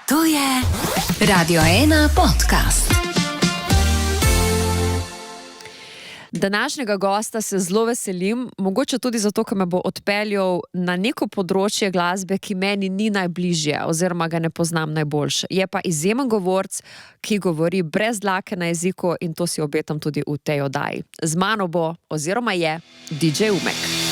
To je Radio 1 podcast. Današnjega gosta se zelo veselim, mogoče tudi zato, ker me bo odpeljal na neko področje glasbe, ki meni ni najbližje oziroma ga ne poznam najboljše. Je pa izjemen govorc, ki govori brez dlake na jeziku in to si obetam tudi v tej oddaji. Z mano bo oziroma je DJ Umek.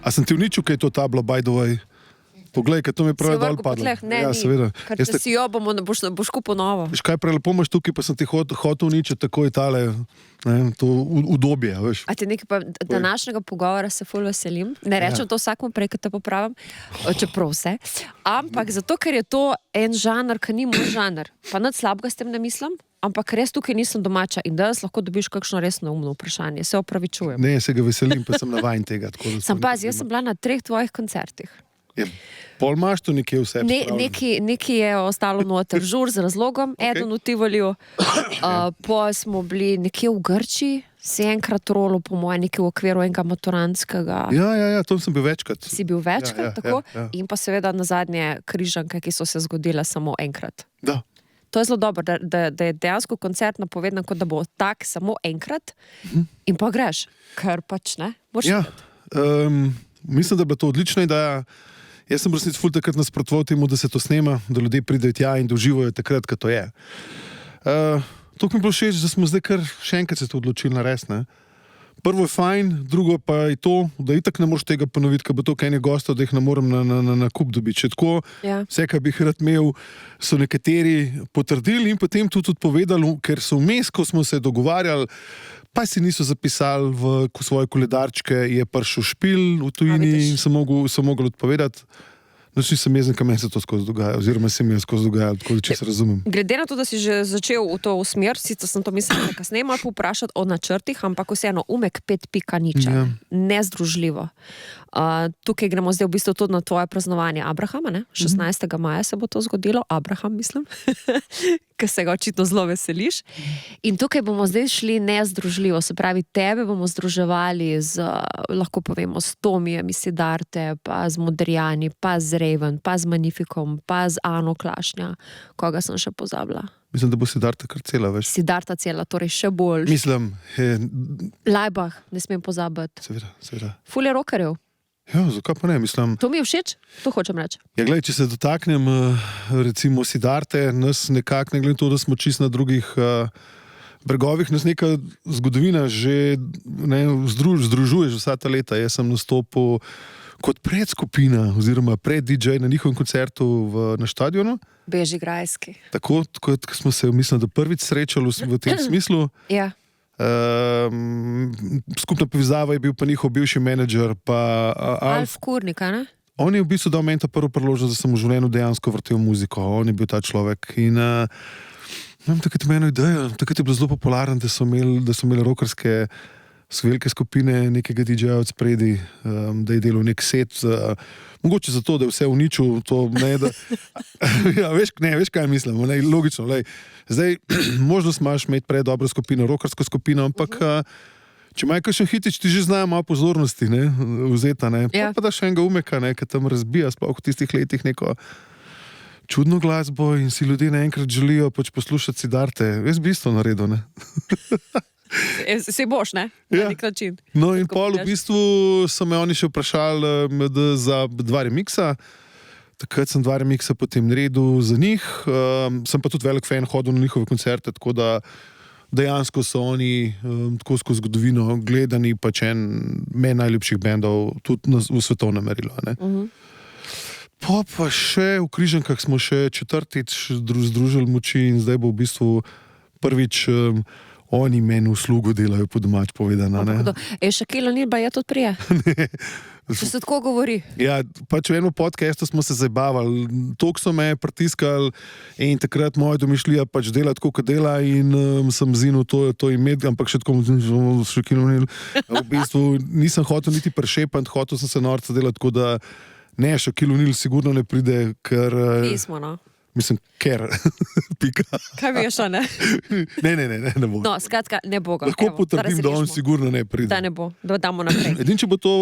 A sem ti uničil, kaj je to tablo, by the way? Poglej, kaj to mi je prav dol padlo. Ne, ja, seveda. Ker če si jo bomo, boš kupil novo. Veš kaj, prelepo imaš tukaj, pa sem ti hotel uničiti takoj tale, to udobje, veš. A ti nekaj pa današnjega pogovora se ful veselim. Ne rečem to vsakmu prej, kad te popravim, čeprav vse. Ampak zato, ker je to en žanr, ki ni moj žanr. Pa nad slabega s tem ne mislim, ampak res tukaj nisem domača in danes lahko dobiš kakšno res neumno vprašanje. Se opravičujem. Ne, se ga veselim, pa sem navajen tega. Sem pazi, jaz sem bila na 3 tvojih koncertih. Pol imaš tu nekje vse? Nekaj je ostalo noter, žur z razlogom, eden v Tivoliju, potem smo bili nekje v Grčiji, si enkrat rolo, po mojem, nekje v okviru enega motorantskega. Ja, to sem bil večkrat. Si bil večkrat, tako? Ja. In pa seveda nazadnje križanke, ki so se zgodile samo enkrat. Da. To je zelo dobro, da je dejansko koncert napovedan, kot da bo tak samo enkrat in pa greš, ker pač ne. Ja, mislim, da je bila to odlična ideja. Jaz sem resnici ful takrat nasprotoval temu, da se to snema, da ljudje pridejo tja in da uživajo takrat, ko to je. To mi je bilo všeč, da smo zdaj kar še enkrat se to odločili narediti, ne. Prvo je fajn, drugo pa je to, da itak ne moreš tega ponoviti, ker bo to kaj gostov, da jih ne morem na kup dobiti. Če tako, vse, kar bi rad imel, so nekateri potrdili in potem tudi povedali, ker so vmes, ko smo se dogovarjali, pa si niso zapisali v svoje koledarčke, je prišel špil v tujini in so mogli odpovedati. No, nisem jezen, kam se to skozi dogaja, oziroma se mi je skozi dogajalo, tako da če se razumem. Glede na to, da si že začel v to smer, sicer sem to mislil, da kasneje malo povprašati o načrtih, ampak vseeno Umek 5.0, nezdružljivo. Tukaj gremo zdaj v bistvu tudi na tvoje praznovanje Abrahama, ne? 16. maja se bo to zgodilo, Abraham, mislim, ker se ga očitno zelo veseliš. In tukaj bomo zdaj šli nezdružljivo, se pravi, tebe bomo združevali z, lahko povemo, s Tomijami Siddharte, pa z Modrijani, pa z Raven, pa z Magnificom, pa z Ano Klašnja, koga sem še pozabila. Mislim, da bo Siddharta kar cela, veš. Siddharta cela, torej še bolj. Mislim, Laibach, ne smem pozabiti. Seveda. Ful je rockerjev. Ja, zakaj pa ne, mislim. To mi je všeč, to hočem reči. Ja, gledaj, če se dotaknem, recimo Siddharte, nas nekako, ne glede to, da smo čisto na drugih bregovih, nas neka zgodovina že združuje že vsa ta leta. Jaz sem nastopil kot predskupina oziroma pred DJ na njihovem koncertu na štadionu. Bežigrajski. Tako, kot smo se, mislim, da prvič srečali v tem smislu. Ja. Skupna povezava je bil pa njihov bivši menedžer, pa Alf Kurnik, ne? On je v bistvu dal meni ta prvo priložnost, da sem v življenju dejansko vrtel muziko. On je bil ta človek. In takrat je imel idejo, takrat je bilo zelo popularno, da so imeli rockerske velike skupine nekega DJ-ja od spredi, da je delal nek set, mogoče zato, da je vse uničil, to ne, da... Ja, veš kaj mislim, logično, zdaj, možnost imaš imeti prej dobro skupino, rockersko skupino, ampak če imajo kakšen hitič, ti že znajo malo pozornosti, ne, vzeta, ne, pa da še enega Umeka, ne, ki tam razbija, sploh v tistih letih neko čudno glasbo in si ljudje naenkrat želijo pač poslušati Siddharte. Jaz bi isto naredil, ne. Se boš, ne? Na nek način. No in pol v bistvu so me oni še vprašali za 2 remiksa. Takrat sem 2 remiksa potem naredil za njih. Sem pa tudi velik fan, hodil na njihove koncerte, tako da dejansko so oni tako skozi zgodovino gledani pač meni najljubših bendov tudi v svetovnem merilu, ne. Pa še v Križankah smo še 4. združili moči in zdaj bo v bistvu prvič oni meni uslugo delajo, po domač povedano. Šakilo ni, je to prije? Ne. Če se tako govori? Ja, pač v enem podcastu smo se zabavali. Toliko so me pritiskali in takrat moja domišljija pač dela tako, kot dela in sem zinil to imeti, ampak še tako Šakilo ni. V bistvu nisem hotel niti prešepati, hotel sem se norca delati, tako da ne, Šakilo ni sigurno ne pride, ker... Pismo, no. Mislim, ker. Pika. Kaj veš, a ne? Ne bo. No, skratka, ne bo ga. Lahko potrdim, da on sigurno ne pride. Da ne bo, da damo naprej. Edino, če bo to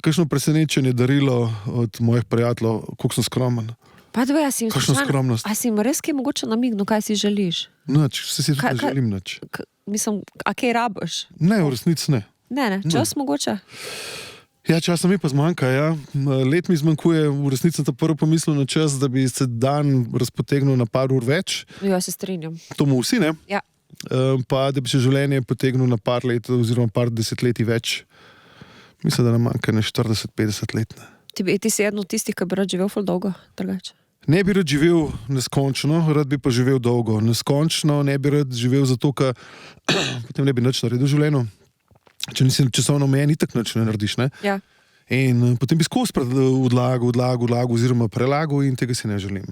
kakšno presenečenje darilo od mojih prijateljev, koliko sem skromen. Pa dve, a si jim Kakšna skromnost. A si jim res kaj mogoče namignil, kaj si želiš? Nič, vse si tudi ne želim nič. Mislim, a kaj rabiš? Ne, v resnici ne. Ne, čas mogoče? Ja, časa mi pa zmanjka, ja. Let mi zmanjkuje, v resnici sem ta prvo pomislil na čas, da bi se dan razpotegnil na par ur več. Ja, se strinjam. To mu vsi, ne? Ja. Pa da bi se življenje potegnil na par let oziroma par desetletij več. Mislim, da nam manjka ne 40-50 let. Ne? Ti si eden od tistih, ki bi rad živel ful dolgo, drugače. Ne bi rad živel neskončno, rad bi pa živel dolgo. Neskončno ne bi rad živel zato, ker potem ne bi nič naredil v življenju. Če nisi časovno omejen, itak nič ne narediš, ne? Ja. In potem bi skozi odlagal oziroma prelagal in tega si ne želim.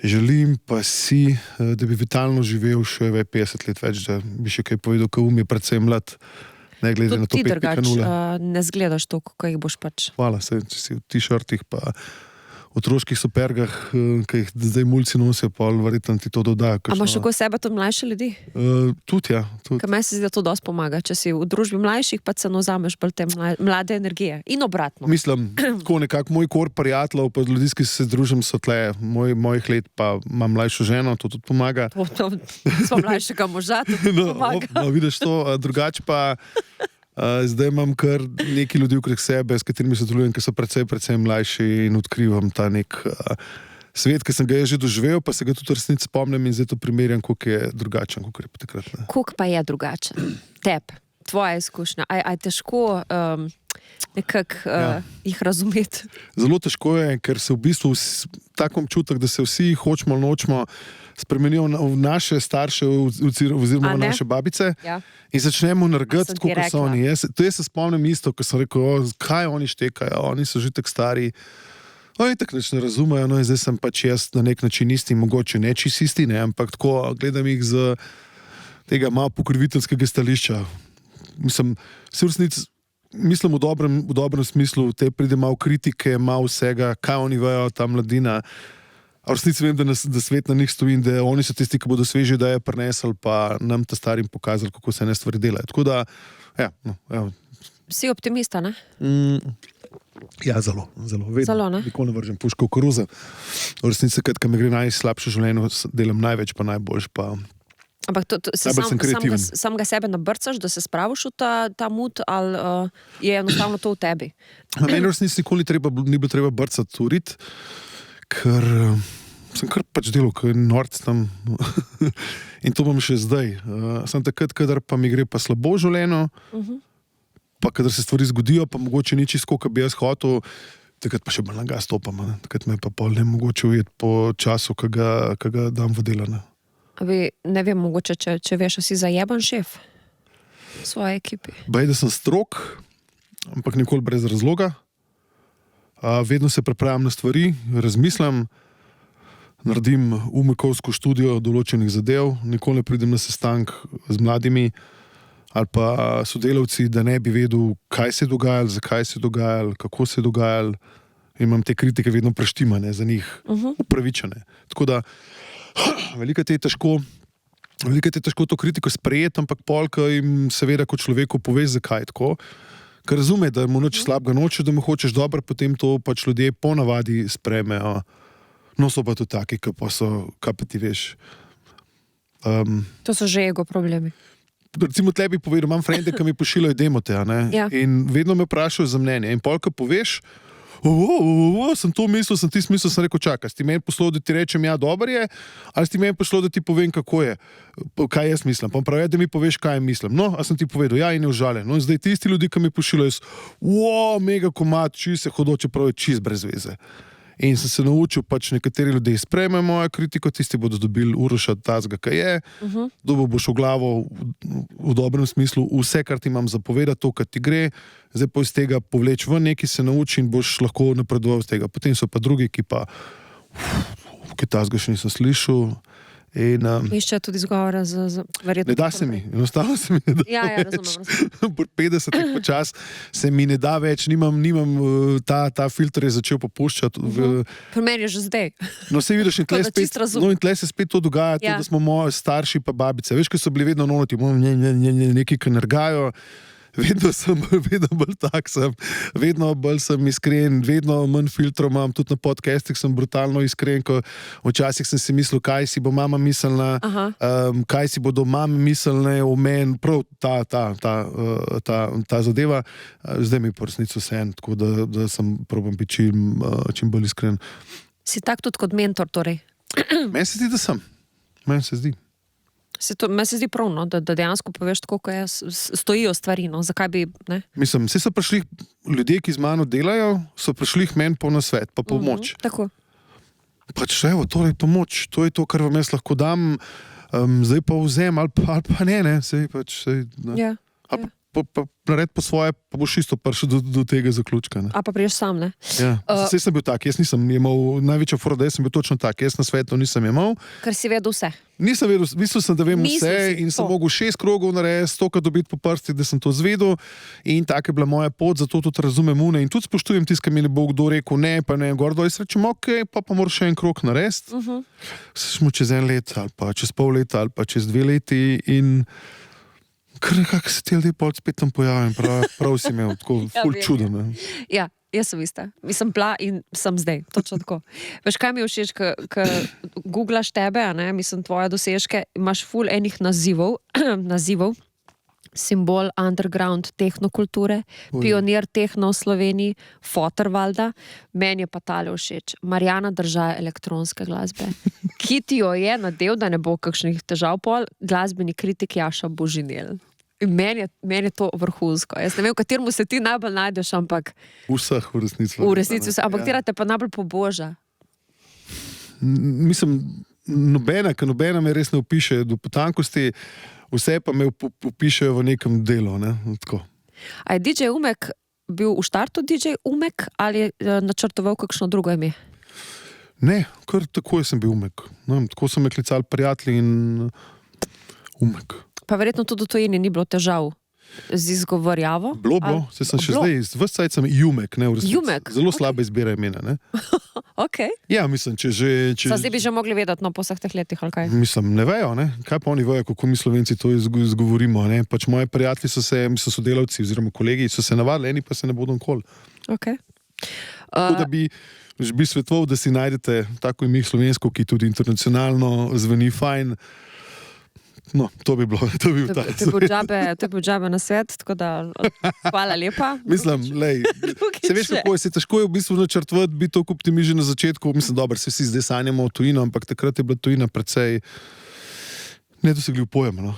Želim pa si, da bi vitalno živel še 50 let več, da bi še kaj povedal, ker je predvsem mlad, ne glede na to 5.0. Tudi ti drugače ne zgledaš toliko, kaj jih boš pač. Hvala, če si v t-shirtih pa otroških supergah, ki jih zdaj mulci nosijo, pa verjetno ti to doda. A imaš oko sebe tudi mlajše ljudi? Tudi, ja. Ker meni se zdi, da to dosti pomaga. Če si v družbi mlajših, pa ceno vzameš bolj te mlade energije. In obratno. Mislim, tako nekako moj kor prijateljev, pa ljudi, ki se družim, so tle mojih let, pa imam mlajšo ženo, to tudi pomaga. To smo mlajšega moža, to tudi pomaga. No, vidiš to, drugače pa zdaj imam kar nekaj ljudi okrog sebe, s katerimi sodelujem, ki so precej mlajši in odkrivam ta nek svet, ki sem ga že doživel, pa se ga tudi resnici spomnim in zdaj to primerjam, koliko je drugačen, koliko je takrat. Koliko pa je drugačen? Teb, tvoja izkušnja. A je težko nekako jih razumeti? Zelo težko je, ker se v bistvu tako občutek, da se vsi hočemo ali nočemo spremenijo v naše starše oziroma v naše babice in začnemo narediti tako, kot so oni. Jaz se spomnim isto, ko sem rekel, kaj oni štekajo, oni so že tako stari. Oni tako nič ne razumejo, no in zdaj sem pač jaz na nek način isti, mogoče ne čisto isti, ne, ampak tako gledam jih z tega malo pokriviteljskega stališča. Mislim, vse v resnici mislim v dobrem smislu, te pride malo kritike, malo vsega, kaj oni vejo, ta mladina. A v resnici vem, da svet na njih stoji in da oni so tisti, ki bodo sveže ideje prinesli, pa nam ta starim pokazali, kako se ne stvari delajo. Tako da, ja, no, evo. Si optimista, ne? Ja, zelo. Zelo, ne? Nikoli ne vržem puško v koruzo. V resnici, kad mi gre najslabše življenje, delam največ, pa najboljš, pa ampak sam ga sebe nabrcaš, da se spraviš v ta mut, ali je enostavno to v tebi? Meni v resnici nikoli ni bilo treba brcati v rit, ker sem kar pač delal, ker je norc tam in to bom še zdaj. Sem takrat, kadar pa mi gre pa slabo življenje, pa kadar se stvari zgodijo, pa mogoče ni čisto, kot bi jaz hotel, takrat pa še bolj na gas stopam. Takrat me pa pol ne mogoče ujeti po času, ki ga dam v delane. Ne vem, mogoče, če veš, si zajeban šef v svoji ekipi. Bej, da sem strok, ampak nikoli brez razloga. Vedno se pripravljam na stvari, razmislim, naredim umekovsko študijo določenih zadev, nikoli ne pridem na sestanek z mladimi ali pa sodelavci, da ne bi vedel, kaj se je dogajalo, zakaj se je dogajalo, kako se je dogajalo. In imam te kritike vedno preštimane, za njih upravičene. Tako da veliko je težko to kritiko sprejeti, ampak polka jim seveda kot človeku poveš, zakaj je tako. Ker razume, da mu nič slabega noče, da mu hočeš dobro, potem to pač ljudje ponavadi sprejmejo. No, so pa tudi taki, ki pa so, kaj pa ti veš. To so že ego problemi. Recimo tebi povedal, imam frende, ki mi pošiljajo demote, Ja. In vedno me vprašajo za mnenje. In polka poveš, sem to mislil, sem ti smislil, sem rekel, čakaj, si ti meni poslal, da ti rečem, ja, dober je, ali si ti meni poslal, da ti povem, kako je, kaj jaz mislim. Pa pravi, da mi poveš, kaj mislim. No, a sem ti povedal, ja, in je užaljen. No, in zdaj tisti ljudi, ki mi pošiljajo, mega komad, čist se hodo, čeprav je čist brez veze. In sem se naučil, pač nekateri ljudje sprejmejo mojo kritiko, tisti bodo dobili Uroša tazga, kaj je, dobil boš v glavo v dobrem smislu vse, kar ti imam zapovedati, to, kar ti gre, zdaj pa iz tega povleč ven, nekaj se nauči in boš lahko napredoval z tega. Potem so pa drugi, ki pa, kaj tazga še nisem slišal In, Išče tudi zgovora za verjetno. ne da se mi, enostavno se mi ne da. Ja, razumem. Po 50 počas se mi ne da več, nimam ta filter je začel popuščati. Pri meni je že zdaj. No, se vidiš, in Tako tle da čisto razumem. tle se spet to dogaja, Ja. to, da smo moji starši pa babice. Veš, ki so bili vedno nonoti, neki, ki nergajo. Vedno bolj tak sem, vedno bolj sem iskren, vedno manj filtrov imam, tudi na podcastih sem brutalno iskren, ko včasih sem si mislil, kaj si bo mama mislila, kaj si bodo mame mislile o meni, prav ta zadeva. Zdaj mi je po resnici vseeno, tako da sem probam biti čim bolj iskren. Si tak tudi kot mentor, torej. Meni se zdi, da sem. Meni se zdi. Meni se zdi pravno, da dejansko poveš tako, ko stojijo stvari, no, zakaj bi, ne? Mislim, vsi so prišli ljudje, ki z mano delajo, so prišli k meni po nasvet, pa pomoč. Tako. Pač evo, to je pomoč, to je to, kar vam jaz lahko dam, zdaj pa vzem ali pa ne, sej pač, ne. Ja. Ali pa nared po svoje, pa boš isto prišel do tega zaključka, ne. A pa priješ sam, ne? Ja, sej sem bil tak, jaz nisem imel največja fora, da jaz sem bil točno tak, jaz na svetu nisem imel. Ker si vedel vse. Nisem vedel, mislil sem, da vem Mislil vse si, in sem to. mogel 6 krogov narediti, 100krat dobiti po prsti, da sem to zvedel in taka je bila moja pot, zato tudi razumem une in tudi spoštujem tist, ki mi ne bo kdo rekel ne, pa ne, gordo, jaz rečem, ok, pa moraš še en krog narediti. Smo čez 1 let ali pa čez pol leta ali pa čez 2 leti in kar nekako se ti ljudje pol spet tam pojavim, prav si imel, tako ful vem, čuden. Ne? Ja, jaz sem ista. Mislim, bila in sem zdaj, točno tako. Veš, kaj mi je všeč, ko googlaš tebe, a ne, mislim, tvoje dosežke, imaš ful enih nazivov, simbol underground tehnokulture, pionir tehno v Sloveniji, fotor valda, meni je pa tale všeč. Marjana Držaja elektronske glasbe. Ki ti jo je nadel, da ne bo kakšnih težav pol, glasbeni kritik Jaša Božinel. In meni je to vrhunsko. Jaz ne vem, v kateremu se ti najbolj najdeš, ampak Vseh v resnici. v resnici vse. Ampak katera te pa najbolj poboža. Mislim, nobena me res ne opiše do potankosti, vse pa me opišejo v nekem delu. Ne? Tako. A je DJ Umek bil v štartu DJ Umek ali je načrtoval kakšno drugo ime? Ne, kar takoj sem bil Umek. Ne, tako so me klicali prijatelji in Umek. Pa verjetno tudi v tujini ni bilo težav z izgovorjavo? Bilo, se sem še zdaj, ves cajt sem Jumek, ne, v resnici. Jumek, Zelo slaba izbira imena, ne. Ok. Ja, mislim, če Zdaj bi že mogli vedeti, no, po vseh teh letih, ali kaj? Mislim, ne vejo, ne? Kaj pa oni vejo, kako mi Slovenci to izgovorimo, ne? Pač moji prijatelji so sodelavci oziroma kolegi, so se navadili, eni pa se ne bodo nikoli. Ok. Tako da bi svetoval, da si najdete tako ime slovensko, ki tudi internacionalno zveni fajn. No, to bi bil ta. To je bil džabe na svet, tako da hvala lepa. Mislim, lej, se veš, kako je, se težko je v bistvu načrtovati, biti toliko optimističen že na začetku. Mislim, dobro, se vsi zdaj sanjamo o tujino, ampak takrat je bila tujina precej nedosegljiv pojem, no.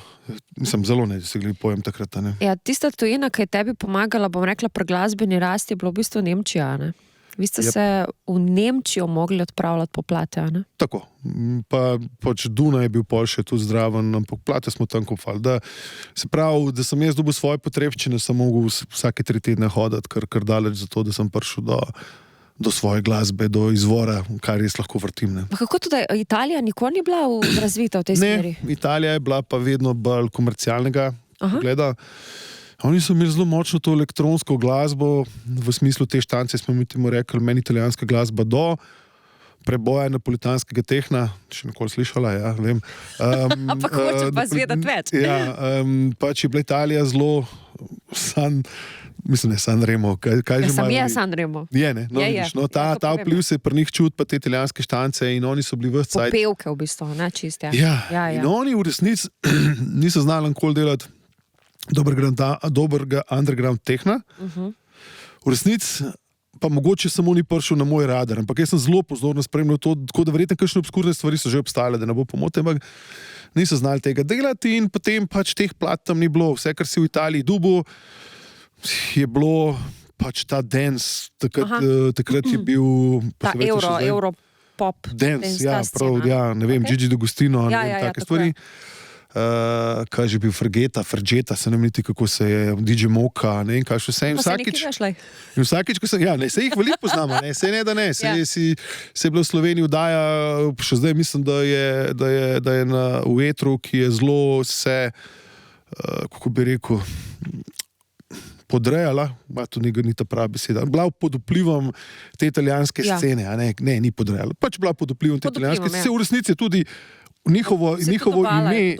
Mislim, zelo nedosegljiv pojem takrat, ne. Ja, tista tujina, ki je tebi pomagala, bom rekla, pri glasbeni rasti, je bilo v bistvu Nemčija, ne? Vi ste se v Nemčijo mogli odpravljati po plate, ne? Tako, pa pač Dunaj je bil pol še tu zdraven, ampak plate smo tam kopali. Se pravi, da sem jaz dobil svoje potrebščine, sem mogel vsake 3 tedne hoditi, kar daleč za to, da sem prišel do svoje glasbe, do izvora, kar res lahko vrtim. Ne. Kako tudi Italija nikoli ni bila razvita v tej smeri? Ne, Italija je bila pa vedno bolj komercialnega pogleda. Oni so imeli zelo močno to elektronsko glasbo, v smislu te štance smo mi temu rekli, meni italijanska glasba do preboja napolitanskega tehna, še nikoli slišala, ja, vem. Ampak hoče pa zvedati več. Ja, pač je bila Italija zelo Sanremo, kaj že Sam malo... je Sanremo. Je, ne? No, Je. vidiš, no, ta vpliv se je pri njih čut, pa te italijanske štance in oni so bili vse cajt. Popevke v bistvu, ne čist, Ja, in oni v resnici niso znali nikoli delati dobrega underground tehna. V resnici pa mogoče samo ni prišel na moj radar, ampak jaz sem zelo pozorno spremljal to, tako da verjetno kakšne obskurne stvari so že obstajale, da ne bo pomote, ampak niso znali tega delati in potem pač teh plat tam ni bilo. Vse, kar si v Italiji dubu, je bilo pač ta dance, takrat je bil... Ta Europop dance, ja, prav, ja, ne vem, Gigi D'Agostino, ne vem, take stvari. kaj že bil Fergeta, se ne vem niti kako se je, DJ Moka, ne vem kaj še vse. In vsakič, ko sem, se jih veliko poznamo, se ne da ne, se je bilo v Sloveniji vdaja, še zdaj mislim, da je v etru, ki je zelo se, kako bi rekel, podrejala, to ni ta prava beseda, bila pod vplivom te italijanske scene, ne, ni podrejala, pač bila pod vplivom te italijanske scene, v resnici tudi njihovo ime,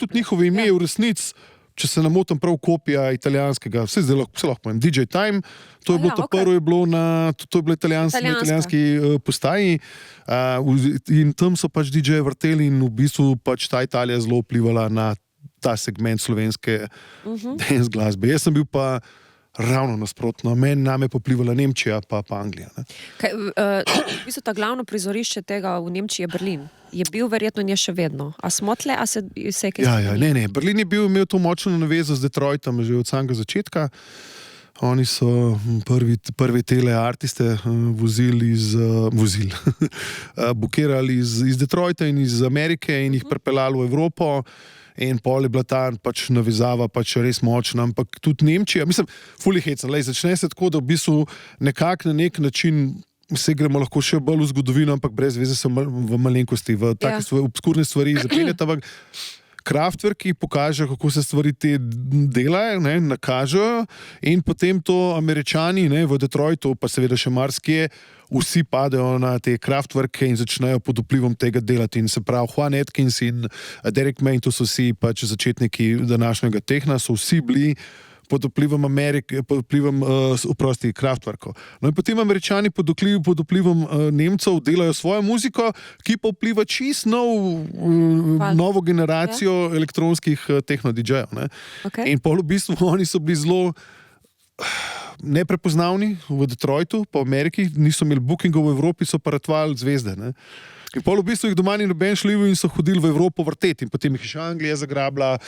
tudi njihovo ime v resnici, če se ne motim, prav kopija italijanskega, vse lahko povem, DJ Time, to je bilo to prvo, to je bilo na italijanski postaji in tam so pač DJ vrteli in v bistvu pač ta Italija zelo vplivala na ta segment slovenske dance glasbe. Jaz sem bil pa ravno nasprotno. Name pa vplivala Nemčija, pa Anglija. V bistvu ta glavno prizorišče tega v Nemčiji je Berlin. Je bil verjetno nje še vedno. A smo tle, a se je kaj spremenilo? Ne. Berlin je imel to močno navezo z Detroitom že od samega začetka. Oni so prvi tele artiste bukirali iz Detroita in iz Amerike in jih pripeljali v Evropo. In pol je bila ta pač navezava pač res močna, ampak tudi Nemčija, mislim, ful je hecno, začne se tako, da v bistvu nekako na nek način se gremo lahko še bolj v zgodovino, ampak brez veze se v malenkosti, v take obskurne stvari zapeljati, ampak Kraftwerki pokažejo, kako se stvari te delajo, nakažejo in potem to Američani v Detroitu, pa seveda še marsikje, vsi padejo na te Kraftwerke in začnejo pod vplivom tega delati. In se pravi, Juan Atkins in Derek May, to so vsi pač začetniki današnjega tehna, so vsi bili pod vplivom Amerike, pod vplivom Kraftwerkov. No in potem Američani pod vplivom Nemcev delajo svojo muziko, ki pa vpliva čist novo generacijo elektronskih tehno-DJ-jev. In pol v bistvu oni so bili zelo neprepoznavni v Detroitu, pa v Ameriki, niso imeli bookingov v Evropi, so pa ratvali zvezde. In pol v bistvu jih doma ni noben šljiv in so hodili v Evropo vrteti. In potem jih je še Anglija zagrabila,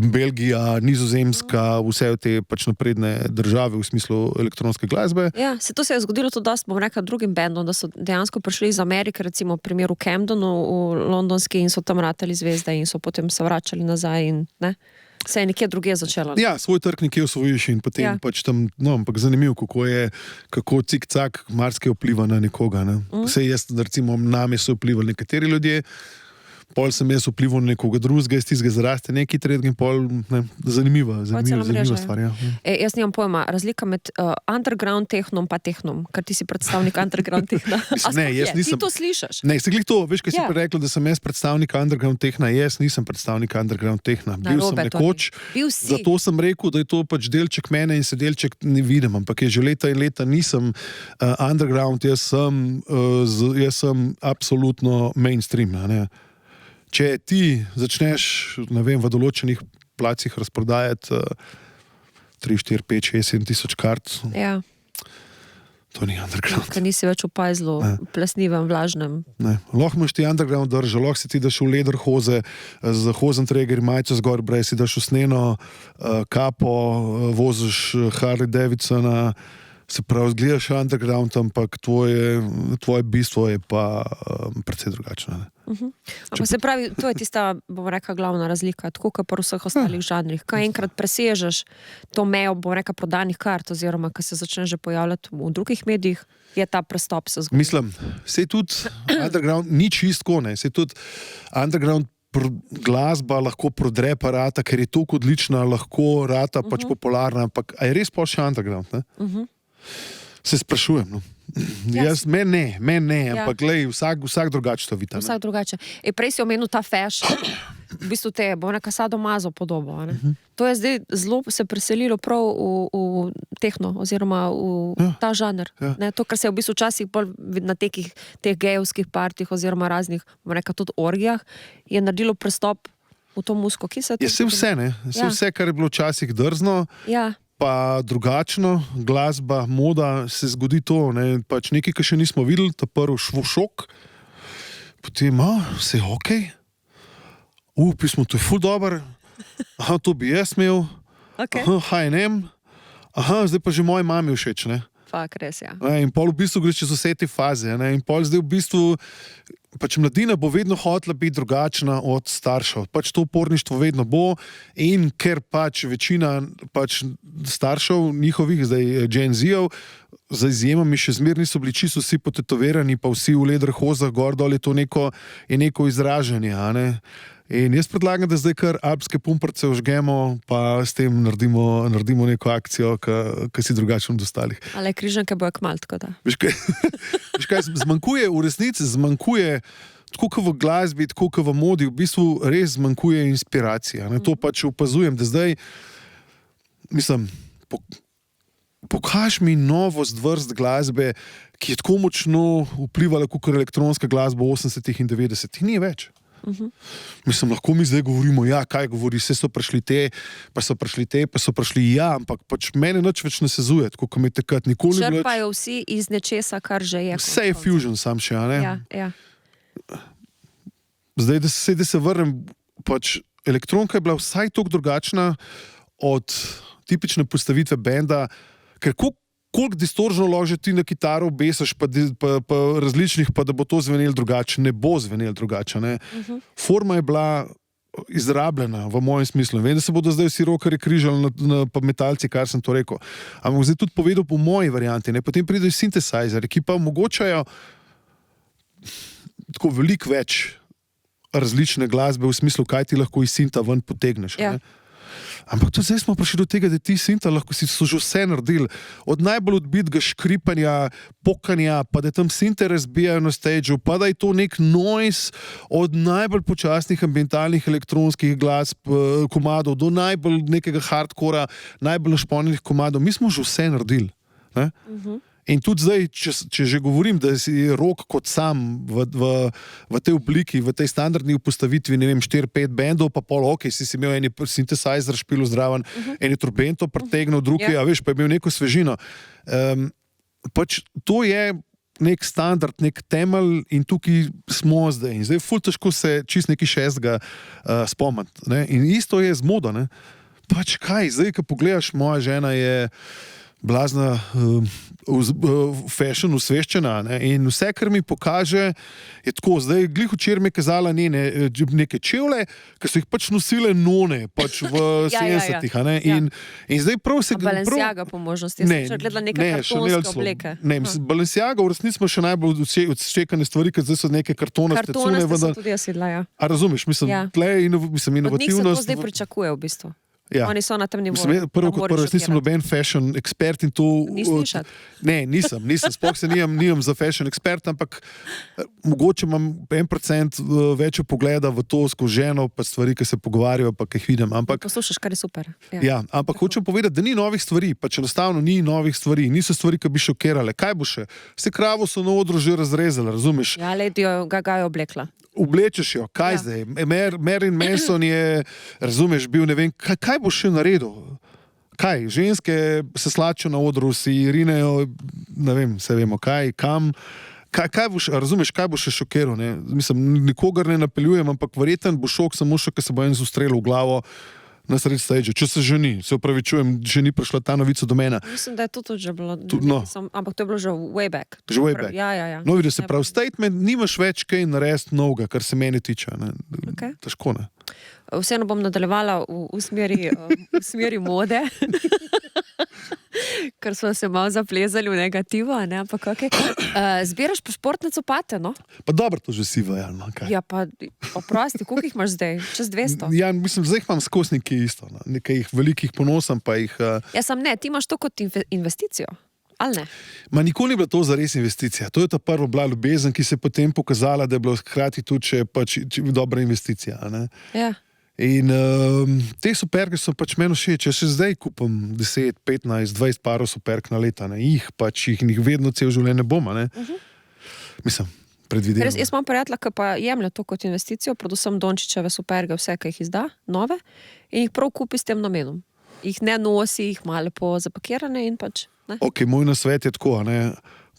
Belgija, Nizozemska, vse te pač napredne države v smislu elektronske glasbe. Ja, to se je zgodilo tudi dosti, bom rekla, drugim bendom, da so dejansko prišli iz Amerike, recimo v primeru Camdenu v londonski in so tam ratali zvezde in so potem se vračali nazaj in se je nekje drugje začelo. Ja, svoj trg nekje osvojiš in potem pač tam, ampak zanimivo, kako cik-cak marsikaj vpliva na nekoga. Vse jaz, recimo, name so vplivali nekateri ljudje, pol sem jaz vplival na nekoga drugega, iz tistega zraste neki tretji in pol, zanimiva stvar. Jaz nimam pojma, razlika med underground tehnom pa tehnom, ker ti si predstavnik underground tehna. Ti to slišaš? Ne, se glih to, veš, kaj si prerekla, da sem jaz predstavnik underground tehna, jaz nisem predstavnik underground tehna. Bil sem nekoč, zato sem rekel, da je to pač delček mene in se delček ne vidim, ampak je že leta in leta nisem underground, jaz sem absolutno mainstream, Če ti začneš, ne vem, v določenih placih razprodajati 3, 4, 5, 6, 7 tisoč kart, to ni underground. Ker nisi več v pajzlu, plesnivem, vlažnem. Lahko imaš ti underground držo, lahko si ti daš v leder hoze, z hozentreger, majico zgor, brez si daš v sneno kapo, voziš Harley Davidsona, se pravi, zgledaš underground, ampak tvoje bistvo je pa precej drugačno. Ampak se pravi, to je tista, bom rekla, glavna razlika, tako kot pri vseh ostalih žanrih. Kaj enkrat presežeš to mejo, bom rekla, prodanih kart, oziroma kaj se začne že pojavljati v drugih medijih, je ta prestop se zgodil. Mislim, sej tudi underground ni čistko, sej tudi underground glasba lahko prodre pa rata, ker je toliko odlična, lahko rata pač popularna, ampak a je res pa še underground, Se sprašujem, Men ne, ampak glej, vsak drugače to vidi. Vsak drugače. Prej si omenil ta fashion, v bistvu te, bom rekla, sadomazo podobo. To je zdaj zelo se preselilo prav v tehno, oziroma v ta žanr. To, kar se je v bistvu včasih na teh gejevskih partih, oziroma raznih, bom rekla, tudi orgijah, je naredilo prestop v to muziko. Je vse, kar je bilo včasih drzno, pa drugačno, glasba, moda, se zgodi to, pač nekaj, kar še nismo videli, ta prvi šok, potem, vse je okej, pismo, to je ful dober, to bi jaz imel, H&M, zdaj pa že moji mami všeč, Fak, res, In pol v bistvu greš čez vse te faze, in pol zdaj v bistvu pač mladina bo vedno hotela biti drugačna od staršev. Pač to uporništvo vedno bo in ker pač večina pač staršev njihovih, zdaj Gen Z-ov, za izjemami še zmeraj niso bili čisto vsi potetovirani, pa vsi v lederhozah gor dol, je neko izražanje, a ne? In jaz predlagam, da zdaj kar alpske pumprce vžgemo, pa s tem naredimo neko akcijo, ki si drugačen od ostalih. Ale križanke bojo kmalu, tako da. Veš kaj, zmanjkuje, v resnici zmanjkuje, tako kot v glasbi, tako kot v modi, v bistvu res zmanjkuje inspiracija. Ne? To pač opazujem, da zdaj, mislim, pokaž mi novost vrst glasbe, ki je tako močno vplivala kot elektronska glasba v 80-ih in 90-ih. Ni več. Mislim, lahko mi zdaj govorimo, ja, kaj govori, vse so prišli te, pa so prišli, ja, ampak pač mene nič več ne sezuje, tako kot mi takrat nikoli ne bilo. Črpajo vsi iz nečesa, kar že je. Vse je fusion sam še, a ne? Ja. Zdaj, da se vrnem, pač elektronka je bila vsaj toliko drugačna od tipične postavitve benda, ker koliko distoržno lahko že ti na kitaro besaš, pa različnih, pa da bo to zvenelo drugače, ne bo zvenelo drugače. Ne? Forma je bila izrabljena v mojem smislu. Vem, da se bodo zdaj vsi rokerji križali pa metalci, kar sem to rekel. Ampak zdaj tudi povedal po moji varianti. Ne? Potem pridejo sintesajzeri, ki pa omogočajo tako veliko več različne glasbe v smislu, kaj ti lahko iz sinta ven potegneš. Ja. Ne? Ampak tudi zdaj smo prišli do tega, da ti sinta lahko si so že vse naredili. Od najbolj odbitega škripanja, pokanja, pa da tam sinte razbijajo na stageu, pa da je to nek noise od najbolj počasnih ambientalnih elektronskih glasb, komadov, do najbolj nekega hardcora, najbolj našponjenih komadov. Mi smo že vse naredili. Ne? In tudi zdaj, če že govorim, da si rock kot sam v tej obliki, v tej standardni postavitvi, ne vem, 4-5 bendov, pa pol, ok, si imel eni synthesizer špilu zdraven, eni trobento pretegnil, drugi, a veš, pa je imel neko svežino. Pač to je nek standard, nek temelj in tukaj smo zdaj. In zdaj je ful težko se čist nekaj šestega spomniti. Ne? In isto je z modo. Ne? Pač kaj, zdaj, ko pogledaš, moja žena je blazna fashion usveščena, ne? In vse, kar mi pokaže, je tako. Zdaj, glih včeraj mi je kazala neke čevlje, ki so jih pač nosile none, pač v 70-ih. In zdaj prav se... Balenciaga po možnosti. Jaz sem gledala neke kartonske obleke. Ne, Balenciaga v resnici ima še najbolj odščekane stvari, ker zdaj so neke kartonaste cune. Kartonaste sem tudi jaz videla, ja. A razumeš, tle je inovativnost. Od njih se to zdaj pričakuje v bistvu. Ja. Oni so na tem nivoju. Prvo kot prvo, jaz nisem noben fashion ekspert in to... Ne, nisem, sploh se nimam za fashion ekspert, ampak mogoče imam 1% več pogleda v to skozi ženo, pa stvari, ki se pogovarjajo, pa ki jih vidim. Poslušaš, kar je super. Ja, ampak hočem povedati, da ni novih stvari, pač enostavno ni novih stvari, niso stvari, ki bi šokirale. Kaj bo še? Vse kravo so na odru že razrezali, razumeš? Ja, Lady Gaga je oblekla. Oblečeš jo, kaj zdaj? Marilyn Manson je, razumeš, bil ne vem, kaj bo še naredil? Kaj? Ženske se slačijo na odru, si rinejo, ne vem, se vemo, kaj, kam. Kaj boš, razumeš, kaj bo še šokiral? Ne? Mislim, nikogar ne napeljujem, ampak verjeten bo šok samo še, ker se bo en ustrelil v glavo na sredi stage. Če se ženi, se opravičujem, že ni prišla ta novica do mene. Mislim, da je to tudi že bilo. Ampak to je bilo že way back. Že way back. Ja. No, vidiš, se pravi, statement, nimaš več kaj narediti novega, kar se meni tiče. Okay. Težko, ne? Vseeno bom nadaljevala v smeri mode, ker smo se malo zaplezali v negativo, ne? Ampak okay. Zbiraš pa športne copate, no? Pa dobro, to že si vaja, no? Kaj? Ja, pa oprosti, koliko jih imaš zdaj? Čez 200? Ja, mislim, zdaj imam skozi nekaj isto, no? Nekaj jih velikih ponosam, pa jih... Ja, sam ne, ti imaš to kot investicijo. Ali ne? Ma nikoli ni bila to zares investicija. To je ta prva bila ljubezen, ki se je potem pokazala, da je bila hkrati tudi pač dobra investicija. Ne? Ja. In te superke so pač meni všeč. Če še zdaj kupam 10, 15, 20 parov superk na leta, ne? Jih vedno cel življenje bom. Mislim, predvidevam. Jaz imam prijatelja, ki pa jemlje to kot investicijo, predvsem Dončićeve superge, vse, ki jih izda, nove, in jih prav kupi s tem namenom. Jih ne nosi, jih malo lepo zapakirane in pač... Ne? Ok, moj nasvet je tako,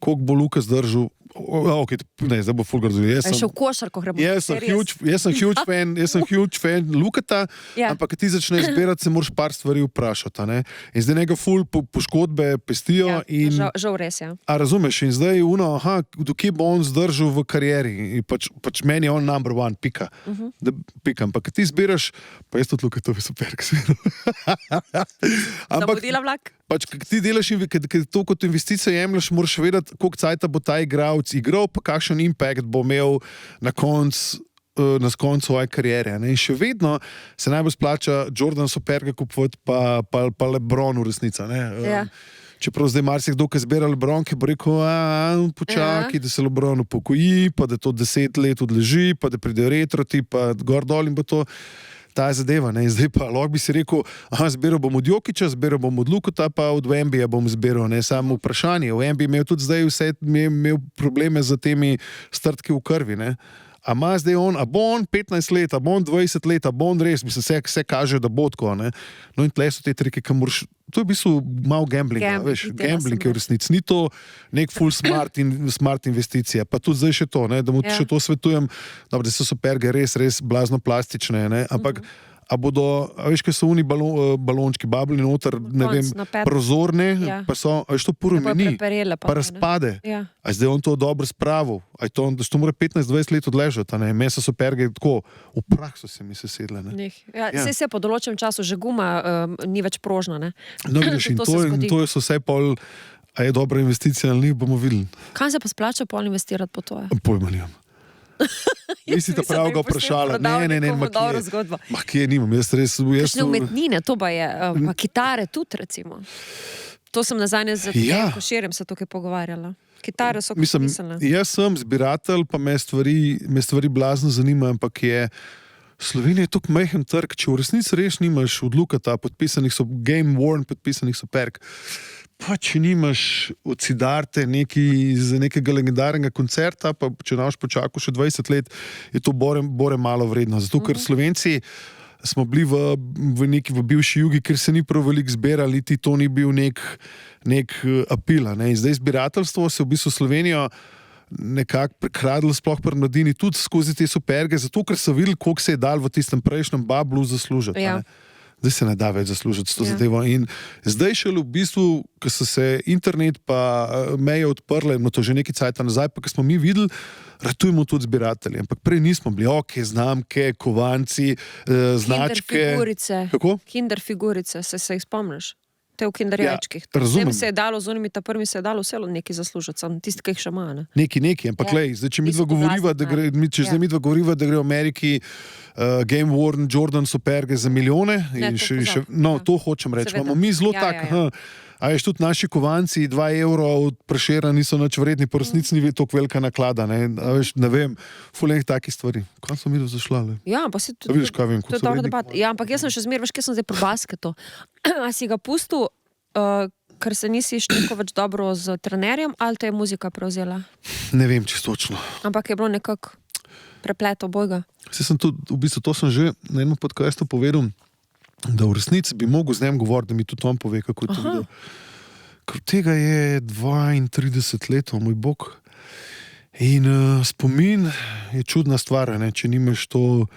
koliko bo Luka zdržal, Okay, ne, zdaj bo fulgar zvedel. Še v košarko gremo. Jaz sem huge fan Lukata, Ja. ampak ti začneš zbirati, se moraš par stvari vprašati. A ne? In zdaj njega ful poškodbe pestijo. In, žal res, ja. a razumeš, in zdaj dokje bo on zdržal v karieri. In pač meni je on number one, pika. Pika. Ampak ti zbiraš, pa jaz tudi Lukatovi super, ki sem Zamudila vlak? Pač, ko ti delaš in to kot investicijo jemlješ, moraš vedeti, koliko cajta bo ta igralec igral, pa kakšen impact bo imel na koncu svoje kariere. Ne? In še vedno se najbolj splača Jordan Superga kupovati, pa LeBron v resnici. Ja. Čeprav zdaj marsikdo, ki zbira LeBron, ki bo rekel, počakaj, da se LeBron upokoji, pa da to 10 let odleži, pa da pride retroti, pa gor dol in bo to ta zadeva. Ne? Zdaj pa lahko bi si rekel, zbiral bom od Jokića, zbiral bom od Lukata, pa od Wembija bom zbiral. Samo vprašanje. Wemby imel tudi zdaj imel probleme z temi strtki v krvi. Ne? A ima zdaj a bo on 15 let, a bo on 20 let, a bo on res, vse kaže, da bo tako. Ne? No in tle so te trike, ki moraš, to je v bistvu malo gamblinga, gambling je v resnici. Ni to nek full smart investicija, pa tudi zdaj še to, ne? Da mu še to svetujem, da so superge res blazno plastične, ne? Ampak a bodo, veš, kaj so oni balončki, babli noter, ne vem, prozorne, pa so, veš, to porumeni, pa razpade. Ja. A zdaj on to dobro spravil, a to mora 15-20 let odležati, ne? Mesa so perge tako, v prakso se mi sesedle, ne? Se po določenem času že guma ni več prožna, ne? No, vidiš, in to so vse pol, a je dobra investicija ali ni, bomo videli. Kaj se pa splača pol investirati po to? Pojma nimam. Nisi ta pravega vprašala. Ne. Kje nimam, jaz res... Kakšne umetnine, to pa je, pa kitare tudi, recimo. To sem nazadnje z Koširjem se tukaj pogovarjala. Kitare so pisane. Jaz sem zbiratelj, pa me stvari blazno zanimajo, ampak je Slovenija je tako majhen trg, če v resnici res nimaš od Lukata, podpisanih so Game Worn, podpisanih so Perk. Pa če nimaš od Sidarte z nekega legendarnega koncerta, pa če naš počakal še 20 let, je to bore malo vredno. Zato, ker Slovenci smo bili v bivši jugi, ker se ni prav veliko zbirali, niti to ni bil nek apil. In zdaj zbirateljstvo se v bistvu Slovenijo nekako prekradlo, sploh pri mladini, tudi skozi te superge, zato ker so videli, koliko se je dal v tistem prejšnjem bablu zaslužiti. Ja. Zdaj se ne da več zaslužiti s to zadevo. In zdaj šele v bistvu, ko so se internet pa meje odprle, no to že nekaj cajta nazaj, pa ko smo mi videli, ratujemo tudi zbiratelji. Ampak prej nismo bili, znamke, kovanci, značke. Kinder figurice, se jih spomniš? Te v kinderjačkih. Razumem. Se je dalo z unimi, ta prvi se je dalo vse nekaj zaslužiti, sam tisti, ki jih še ima. Neki, ampak zdaj, če midva govoriva, da gre v Ameriki Game Worn, Jordan Superge za milijone, to hočem reči. Imamo mi zelo tak, a veš, tudi naši kovanci 2 evro od Prešera niso nič vredni, po resnici ni toliko velika naklada, ne vem, fulejnih takih stvari. Kaj so mi zašla? Ja, pa si to vidiš, kaj vem, to je dobro debat. Ja, ampak jaz sem še zmer, veš, kje sem zdaj pri basketu. A si ga pustil, ker se nisi štekal več dobro z trenerjem, ali te je muzika prevzela? Ne vem, čisto točno. Ampak je bilo nekako preplet obojga. V bistvu to sem že na enem podcastu povedal, da v resnici bi mogel z njim govoriti, da mi tudi on pove, kako je to videl. Ker tega je 32 let, moj bog. In spomin je čudna stvar, ne? Če nimaš to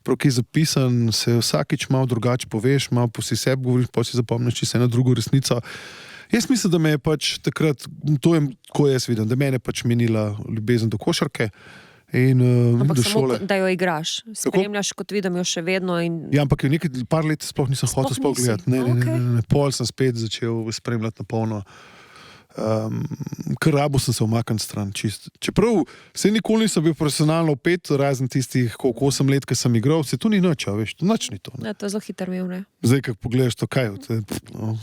prav kaj zapisan, se vsakič malo drugače poveš, malo po si sebi govoriš, pa si zapomniš čisto eno drugo resnico. Jaz mislim, da me je pač takrat, to je, ko jaz vidim, da mene pač menila ljubezen do košarke. Ampak samo, da jo igraš. Spremljaš, kot vidim, jo še vedno. Ja, ampak jo nekaj par let sploh nisem hotel gledati. Ne. Pol sem spet začel spremljati na polno. Kar rabo sem se umaknil stran. Čeprav se nikoli nisem bil profesionalno opet, razen tistih 8 let, ki sem igral, se tu ni nič, veš, to nič ni to. Ja, to je zelo hiter mil, ne? Zdaj, ko pogledaš to, kaj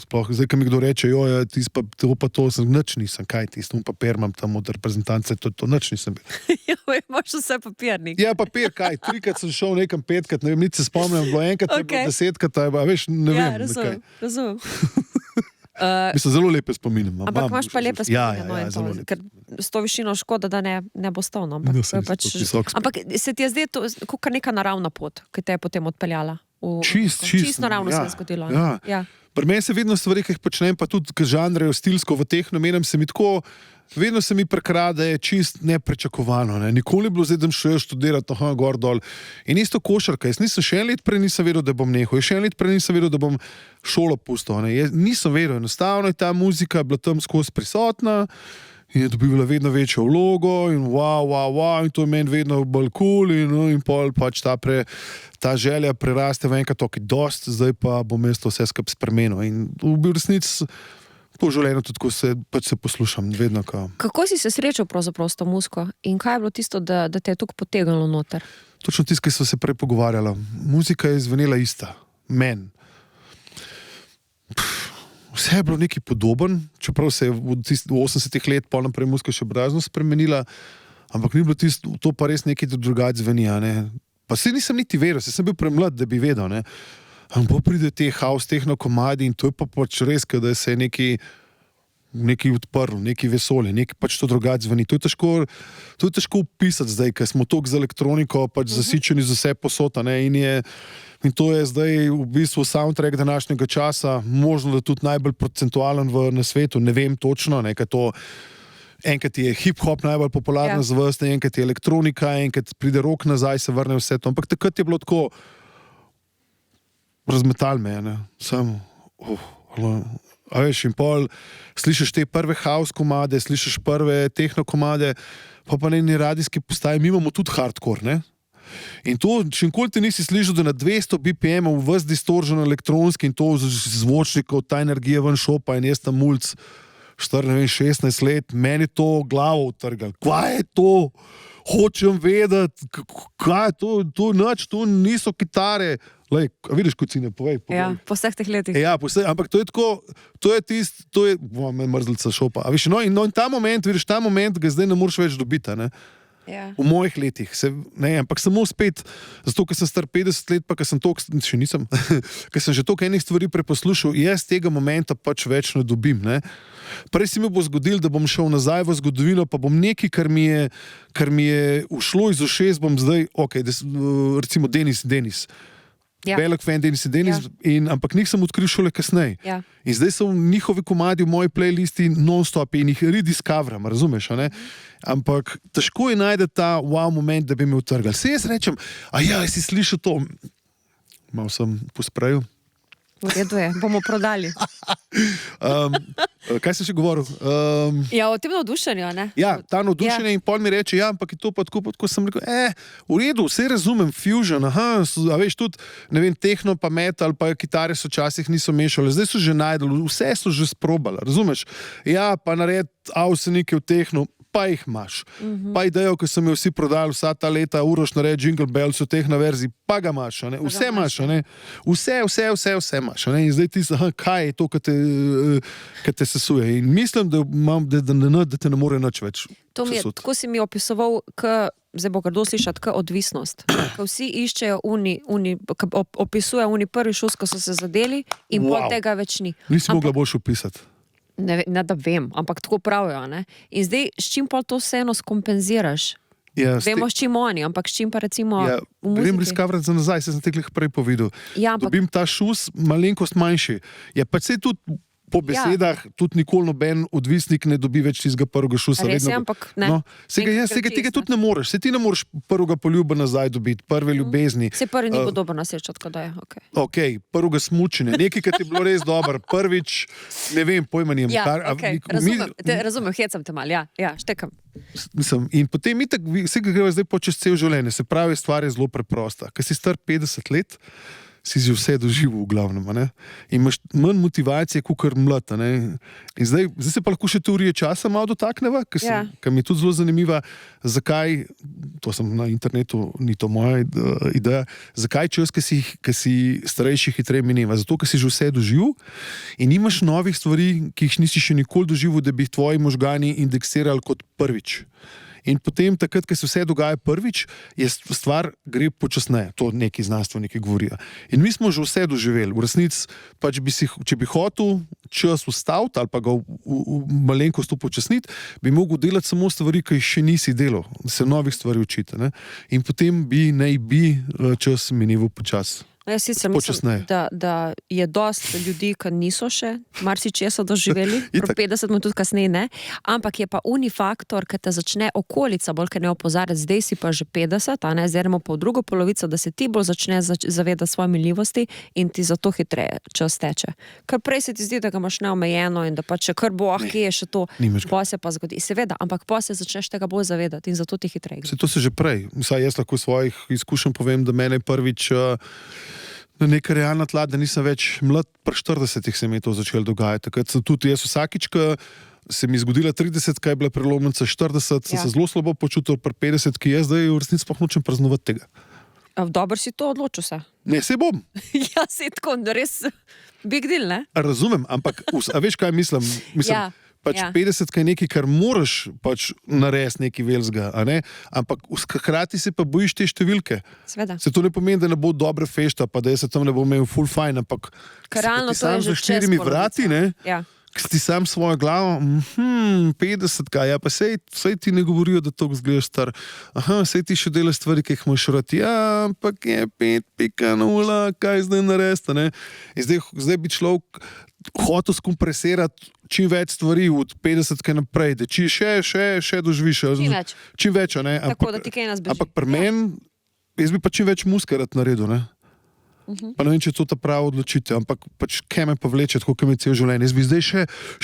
sploh, zdaj, ko mi kdo reče, to sem nič nisem, kaj tisto, papir imam tam od reprezentance, to nič nisem bil. Ja, imaš vse papirnik. Ja, papir, kaj, 3krat sem šel nekam, 5krat, ne vem, nič se spomnim, bilo enkrat, bilo 10krat, veš, ne vem. Ja, razumem. Mislim, zelo lepe spominje. Ampak imaš pa lepe spominje. Ja, ker s to višino škoda, da ne bo stal. Ampak se ti je zdaj to kot neka naravna pot, ki te je potem odpeljala? Čisto naravno se je zgodilo. Ja. Pri meni se vedno stvari, ki jih počnem, pa tudi žanrejo stilsko v teh namenem, se mi tako vedno se mi prekrade čist neprečakovano. Ne. Nikoli ni bilo zdaj, da šel študirati, gor dol. In isto košarka. Jaz nisem še en let prej nisem vedel, da bom nehal. Še en let prej nisem vedel, da bom šolo pustil. Jaz nisem vedel. Enostavno je ta muzika bila tam skozi prisotna in je dobivala vedno večjo vlogo in wow, in to je meni vedno bolj cool in pol pač ta želja preraste v enkrat toki dost, zdaj pa bom jaz to vse skupaj spremenil. In v resnici po življenju tudi, ko se poslušam, vedno kao. Kako si se srečal pravzaprav s to muziko in kaj je bilo tisto, da te je tako potegnilo noter? Točno tisto, ki smo se prej pogovarjali. Muzika je zvenela ista. Meni. Vse je bilo nekaj podoben, čeprav se je v 80-ih let pol naprej muzika še obrazno spremenila, ampak ni bilo tisto, to pa res nekaj drugače zveni. Pa se nisem niti vedel, sem bil premlad, da bi vedel. Ampak pride te house, tehno komadi in to je pa pač res, da se je nekaj odprlo, nekaj vesolje, nekaj pač to drugače zveni. To je težko opisati zdaj, ker smo toliko z elektroniko pač zasičeni z vse posota. In to je zdaj v bistvu soundtrack današnjega časa, možno da tudi najbolj procentualen na svetu, ne vem točno, enkrat je hip-hop najbolj popularna zvrst, enkrat je elektronika, enkrat pride rock nazaj, se vrne vse to, ampak takrat je bilo tako razmetal me, samo, a veš, in pol slišiš te prve house komade, slišiš prve techno komade, pa na eni radijski postaji, mi imamo tudi hardcore, ne? In to, če nikoli ti nisi slišal, da na 200 BPM vse distorzion elektronski in to zvočnikov, ta energija ven šopa in jaz tam mulc 16 let, meni to glavo utrgal. Kaj je to? Hočem vedeti, kaj je to? To niso kitare. Lej, vidiš, kot si ne povej. Ja, po vseh teh letih. Ja, ampak to je tako, me mrzlica šopa. A viš, in ta moment, vidiš, ta moment ga zdaj ne moreš več dobiti, ne? Ja. V mojih letih, ampak samo spet, zato, ker sem star 50 let, pa ker sem še nisem, ker sem že toliko enih stvari preposlušal, jaz tega momenta pač več ne dobim. Prej si mi bo zgodil, da bom šel nazaj v zgodovino, pa bom nekaj, kar mi je ušlo iz ušes, bom zdaj, recimo Denis. Velik fan Denis, ampak nisem odkril šele kasneje. Ja. In zdaj so njihovi komadi v moji playlisti non-stop in jih rediscoveram, razumeš? Ampak težko je najti ta wow moment, da bi me utrgal. Se jaz rečem, si slišal to? Malo sem posprejil. V redu je, bomo prodali. Kaj sem še govoril? O tem navdušenju, ne? Ja, ta navdušenje in pol mi reče, ampak je to pa tako sem rekel, v redu, vse razumem, fusion, a veš, tudi, ne vem, techno pa metal, pa kitare so včasih niso mešali, zdaj so že najdeli, vse so že sprobali, razumeš? Ja, pa nared avsenike v techno, pa jih imaš. Pa idejo, ko so mi vsi prodali vsa ta leta, Uroš nared Jingle Bells v teh na verziji, pa ga imaš, vse imaš, vse imaš. In zdaj ti kaj je to, kar te sesuje. In mislim, da te ne more nič več sesut. Tako si mi opisoval, zdaj bo grdo slišati, odvisnost. Ko vsi iščejo opisujejo prvi šus, ko so se zadeli in pol tega več ni. Nisi mogla boljš opisati. Ne, da vem, ampak tako pravijo. In zdaj, s čim pa to vseeno skompenziraš? Vemo, s čim oni, ampak s čim pa recimo v muziki? Grem riskavrat za nazaj, sem te prej povedal. Dobim ta šus, malenkost manjši. Je pa se tudi po besedah, tudi nikoli noben odvisnik ne dobi več tistega prvega šusa. Res je, ampak ne. Sega tega tudi ne moreš. Se ti ne moreš prvega poljuba nazaj dobiti, prve ljubezni. Se prvi ni bo dobro na srečo, tako da je. Ok, prvega smučenja. Nekaj, kar ti je bilo res dobro. Prvič, ne vem, pojma nijem. Razumem, hecam te mal, štekam. In potem vse greva zdaj počeš cel življenje. Se pravi, stvar je zelo preprosta. Ker si star 50 let, si že vse doživel v glavnem, in imaš manj motivacije, kakor mlad. In zdaj se pa lahko še teorije časa malo dotakneva, ker mi je tudi zelo zanimiva, zakaj, to sem na internetu, ni to moja ideja, zakaj čas, ki si starejši, hitreje mineva. Zato, ker si že vse doživel in imaš novih stvari, ki jih nisi še nikoli doživel, da bi jih tvoji možgani indeksirali kot prvič. In potem, takrat, ko se vse dogaja prvič, stvar gre počasneje. To neki znanstveniki govorijo. In mi smo že vse doživeli. V resnici, pač če bi hotel čas ustaviti ali pa ga v malenkost upočasniti, bi mogel delati samo stvari, ki jih še nisi delal, se novih stvari učiti. In potem bi čas minil počas. Jaz sicer mislim, Počasneje. da je dost ljudi, ki niso še marsičesa doživeli, pri 50 tudi kasneje ne, ampak je pa unifaktor, ki te začne okolica bolj, ker ne opozarjati, zdaj si pa že 50, a ne, zdaj gremo pa v drugo polovico, da se ti bolj začne zavedati svoje miljivosti in ti zato hitreje čas teče. Ker prej se ti zdi, da ga imaš neomejeno in da pa če kar bo, kje je še to, pa se pa zgodi. Seveda, ampak pa se začneš tega bolj zavedati in zato ti hitreje gre. Se to se že prej. Vsaj jaz lahko svojih izkušenj povem, da mene prvič na neka realna tla, da nisem več mlad, pri 40 se mi je to začelo dogajati. Takrat sem tudi jaz vsakič, ko se mi zgodila 30, kaj je bila prelomnica 40, sem se zelo slabo počutil, pri 50, ki jaz zdaj v resnici sploh nočem praznovati tega. Dobro si to odločil se. Ne, se bom. Ja, se tako, res big deal, ne? Razumem, ampak a veš, kaj mislim? Ja. Pač 50 je nekaj, kar moraš pač narediti nekaj velikega, a ne? Ampak hkrati se pa bojiš te številke. Sveda. Se to ne pomeni, da ne bo dobre fešta, pa da jaz se tam ne bom imel full fajn, ampak realno si sam to je za že čez 4 vrati, ne? Ja. Si sam svojo glavo, 50, ja pa sej ti ne govorijo, da to zgledaš star. Aha, sej ti še delaš stvari, ki jih imaš rad. Ja, ampak je 5.0, kaj zdaj narediti, ne? In zdaj bi človek hotel skompresirati čim več stvari od 50 naprej, da či še doživiš. Čim več, ne? Tako, da ti kaj nas beži. Ampak pri meni, jaz bi pa čim več muskerat naredil, ne? Pa ne vem, če je to ta prava odločitev, ampak pač kaj me pa vleče, tako kot me cel življenje. Jaz bi zdaj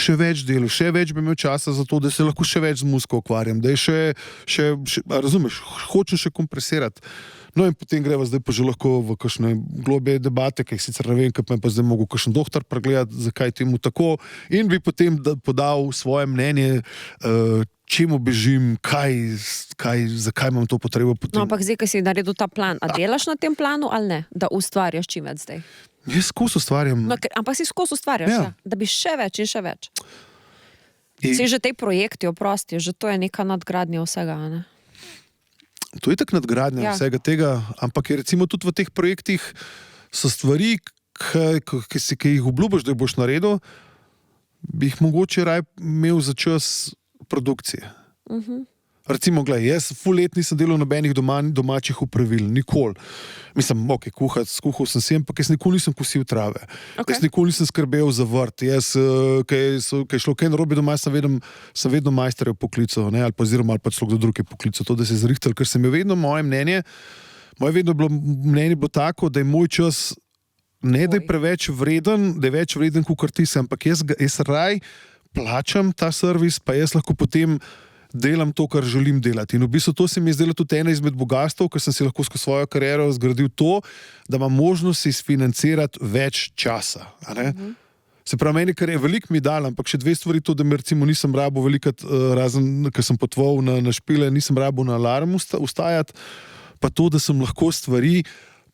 še več delal, še več bi imel časa za to, da se lahko še več z muziko ukvarjam, da je še razumeš, hočem še kompresirati. No in potem greva zdaj pa že lahko v kakšne globje debate, ki jih sicer ne vem, kaj pa me pa zdaj mogo kakšen doktor pregledati, zakaj temu tako, in bi potem podal svoje mnenje, čemu bežim, zakaj imam to potrebo potem. No, ampak zdaj, ko si naredil ta plan, a delaš na tem planu ali ne, da ustvarjaš čim več zdaj? Jaz skozi ustvarjam. No, ampak si skozi ustvarjaš, ja. Da bi še več in še več. Si že te projekti, oprosti, že to je neka nadgradnja vsega, ne? To je tak nadgradnja vsega tega, ampak je recimo tudi v teh projektih so stvari, ki jih obljubiš, da jih boš naredil, bi jih mogoče raj imel za čas produkcije. Recimo, gledaj, jaz full let nisem delal nobenih domačih upravil, nikoli. Mislim, skuhal sem si, ampak jaz nikoli nisem kosil trave. Jaz nikoli nisem skrbel za vrt. Jaz, kaj je šlo kaj narobe doma, sem vedno majsterjev poklical, ne, ali pa šlo kdo drug je poklical, to, da se je zrihtal, ker sem je vedno moje mnenje bilo tako, da je moj čas ne, da je preveč vreden, da je več vreden, kot ti se, ampak jaz raj plačam ta servis, pa jaz lahko potem delam to, kar želim delati. In v bistvu to se mi je zdelo tudi ena izmed bogastev, ker sem si lahko skozi svojo kariero zgradil to, da imam možnost si izfinancirati več časa. A ne? Se pravi, meni, kar je veliko mi dal, ampak še dve stvari to, da me recimo nisem rabo velikrat, razen, ker sem potoval na špile, nisem rabo na alarm ustajati, pa to, da sem lahko stvari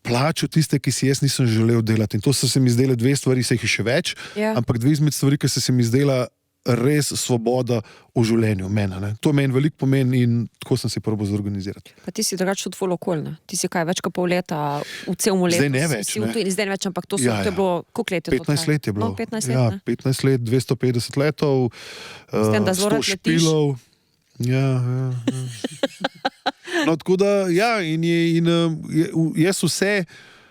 plačal tiste, ki si jaz nisem želel delati. In to so se mi zdele dve stvari, se jih je še več, ampak dve izmed stvari, ki se mi zdela res svoboda v življenju mene. Ne? To meni veliko pomeni in tako sem si probal zorganizirati. Pa ti si drugače tudi ful okoljna. Ti si kaj, več kot pol leta v celom letu. Zdaj ne več, ne? Zdaj ne več, ampak to je bilo, koliko let je to? 15 let je bilo. No, 15 let, ne? 15 let, 250 letov, s tem, da 100 špilov. Ja. No, tako da, jaz vse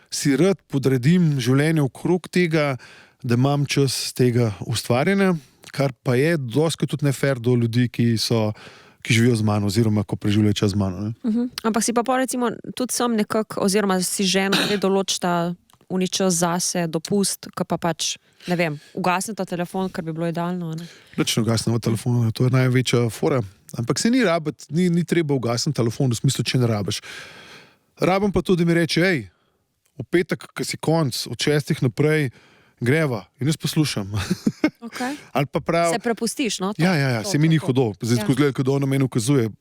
si rad podredim življenje okrog tega, da imam čas tega ustvarjanja, kar pa je dostikrat tudi nefer do ljudi, ki živijo z mano oziroma ko preživljajo čas z mano. Ampak si pa recimo tudi sam nekako, oziroma si žena določita čas zase, dopust, ko pa pač, ne vem, ugasneta telefon, kar bi bilo idealno, ne? Nič ne ugasnemo telefon, to je največja fora. Ampak se ni treba ugasniti telefon, v smislu, če ne rabiš. Rabim pa tudi, da mi reče, v petek, ko si konc, od 6 naprej, greva in jaz poslušam. Ali pa prav... Se prepustiš, no? Ja, se mi ni hodo. Zdaj tako zgleda, kdo na meni ukazuje.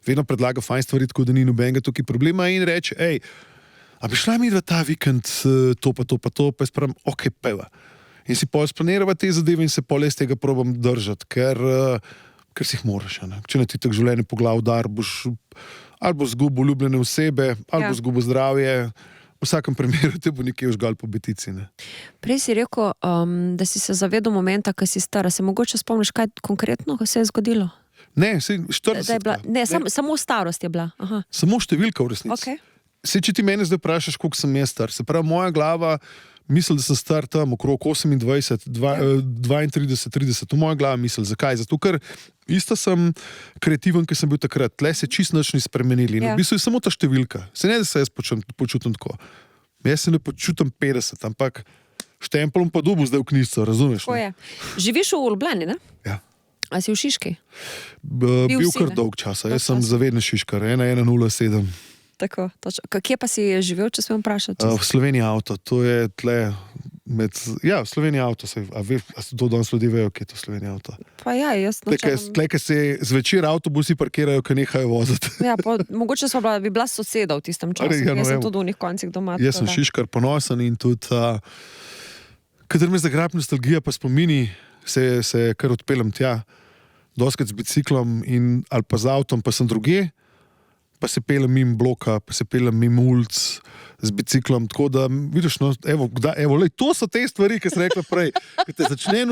Vedno predlaga fajn stvari, tako da ni nobenega tukaj problema in reče, a bi šla mi v ta vikend to pa jaz pravim, peva. In si pol splanirava te zadeve in se pol iz tega probam držati, ker si jih moraš. Ne? Če ne ti tak življenje po glav dar, boš ali boš zgubil ljubljene osebe, ali boš zgubil zdravje. V vsakem primeru te bo nekje užgal po betici. Ne? Prej si rekel, da si se zavedal momenta, ko si stara. Se mogoče spomniš, kaj konkretno se je zgodilo? Ne, 40. Samo starost je bila. Aha. Samo številka v resnici. Če ti mene zdaj vprašaš, koliko sem jaz star, se pravi, moja glava misli, da sem star tam okrog 28, 32, 30, to moja glava misli. Zakaj? Zato, ker isto sem kreativen, ki sem bil takrat. Tle se čist nič ni spremenili. In v bistvu je samo ta številka. Se ne, da se jaz počutim tako. Jaz se ne počutim 50, ampak štempelom pa dobu zdaj v knjižco, razumeš? Tako je. Živiš v Ljubljani, ne? Ja. A si v Šiški? Bil si, kar ne? dolg časa. Jaz sem zavedno Šiškar, 1107. Tako, točno. Kje pa si živel, če smem vprašati? V Sloveniji avto, to je tle med... Ja, v Sloveniji avto, a to danes ljudi vejo, kje je to Sloveniji avto. Pa ja, jaz Tle, kaj se zvečer avtobusi parkirajo, ker nehajo voziti. Ja, mogoče bi bila soseda v tistem času. Jaz sem tudi v njih koncih doma. Jaz sem Šiškar ponosen in tudi, kadar me zagrabi nostalgija pa spomini, se kar odpeljem tja, doskrat z biciklom ali pa z avtom, pa sem drugje, pa se peljem mimo bloka, pa se peljem mimo ulic z biciklom, tako da, vidiš, no, to so te stvari, ki sem rekla prej, ki te začne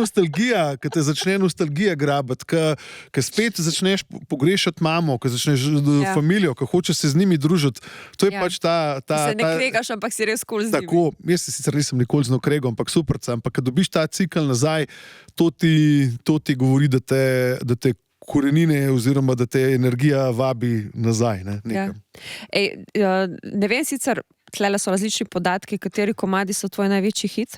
nostalgija grabati, ki spet začneš pogrešati mamo, ki začneš familijo, ki hočeš se z njimi družiti, to je pač ta... Se ne kregaš, ampak si res cool z njimi. Tako, jaz se sicer nisem nikoli z njo kregel, ampak super, ampak kad dobiš ta cikl nazaj, to ti govori, da te korenine oziroma da te energija vabi nazaj. Ne vem sicer, tlele so različni podatki, kateri komadi so tvoj največji hit.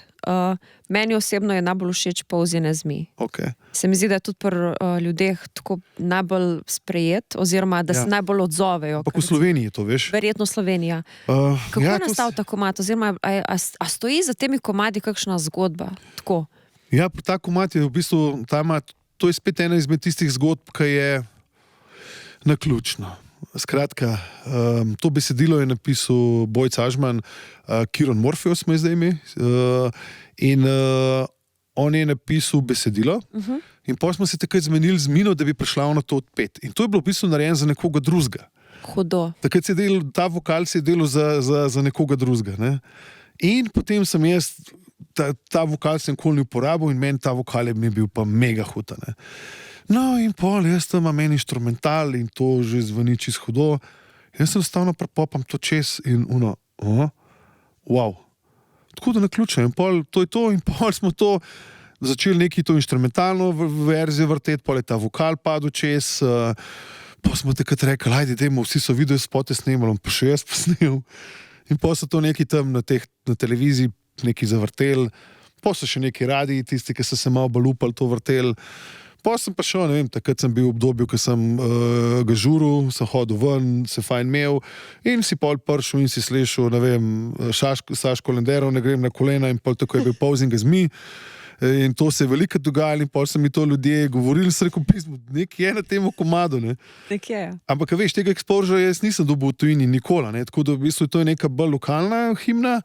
Meni osebno je najbolj všeč Polzine zmij. Okay. Se mi zdi, da je tudi pri ljudeh tako najbolj sprejet, oziroma da se najbolj odzovejo. Ampak v Sloveniji to, veš? Verjetno Slovenija. Kako je nastal ta komad? Oziroma, a stoji za temi komadi kakšna zgodba? Tako. Ja, ta komad je v bistvu, to je spet ena izmed tistih zgodb, ki je naključno. Skratka, to besedilo je napisal Bojc Ažman, Kiron Morpheus me zdaj ime, in on je napisal besedilo in potem smo se takrat zmenili z Mino, da bi prišla ona to odpet. In to je bilo v bistvu narejeno za nekoga drugega. Hudo. Takrat ta vokal se je delal za nekoga drugega. Ne? In potem sem jaz ta vokal sem nikoli ni uporabil in meni ta vokal je bil pa mega huta. Ne? No in pol, jaz tam imam en inštrumental in to že zveni čist hudo. Jaz sem stavno prepopam to čez in wow. Tako da naključno. In pol to je to in pol smo to začeli neki to inštrumentalno verzijo vrteti, pol je ta vokal padel čez, pa smo takrat rekli, ajde, dajmo, vsi so video spote snemali, pa še jaz posnel. In pol so to neki tam na televiziji neki zavrtel, pa so še neki radiji, tisti, ki so se malo bolj upali to vrtel. Pa sem pa šel, ne vem, takrat sem bil v obdobju, ko sem ga žuril, sem hodil ven, se fajn imel in si pol pršel in si slišal, ne vem, Saško Lenderov, ne grem na kolena in pol tako je bil Polzine zmij. In to se je veliko dogajalo in pol so mi to ljudje govorili, sem rekel, nekaj je na tem komadu. Ne? Nekje je. Ampak, veš, tega exposure jaz nisem dobil v tujini nikoli, ne? Tako da v bistvu to je neka bolj lokalna himna,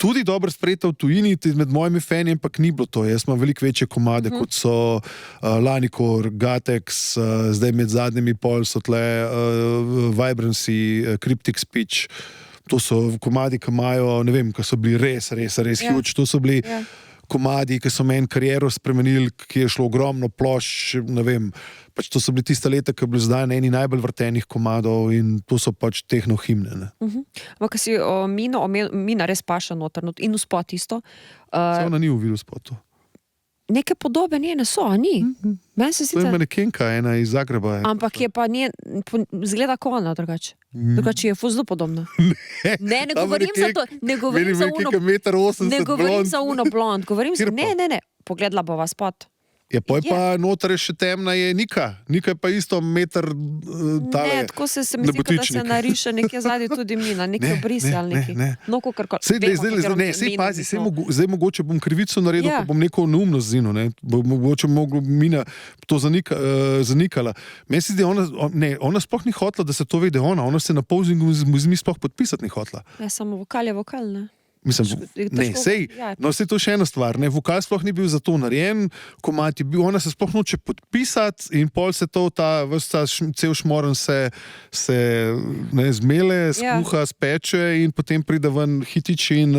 tudi dobro sprejeta v tujini, med mojimi fani, ampak ni bilo to. Jaz imam veliko večje komade, kot so Lanikor, Gatex, zdaj med zadnjimi pol so tle Vibrancy, Cryptic Speech. To so komadi, ki imajo, ne vem, ki so bili res huge. To so bili komadi, ki so meni kariero spremenili, ki je šlo ogromno plošč, ne vem, pač to so bili tista leta, ki je bil zdaj eni najbolj vrtenih komadov in to so pač tehnohimne. Ampak si Mina res paša noter in v spot isto. Se ona ni v vidu spotu. Neke podobe njene so, a ni? Meni se To je sicer... manekenka, ena iz Zagreba. Ampak je pa zgleda kot ona drugače. Drugače je zelo podobna. Ne govorim za to. Ne govorim za uno. Ne govorim za uno blond. Ne. Pogledala bova spot. Ja, pa noter je še temna, je Nika. Nika je pa isto meter tale. Ne, tako se mi zdi, da se nariše nekje zadnji tudi Mina, neki obrisi ali neki. No, kakorkoli. Zdaj mogoče bom krivico naredil, pa bom neko neumnost zinil. Mogoče Mina to zanikala. Meni se zdi, ona sploh ni hotla, da se to vede ona. Ona se na Polzine zmij sploh podpisati ni hotla. Ja, samo vokal je vokal, ne? Mislim, ne, sej, ja. no, sej to je še ena stvar. Ne, vokal sploh ni bil za to narejen, komad je bil, ona se sploh noče podpisati in pol se to, cel šmoren se zmele, skuha, speče in potem pride ven hitič in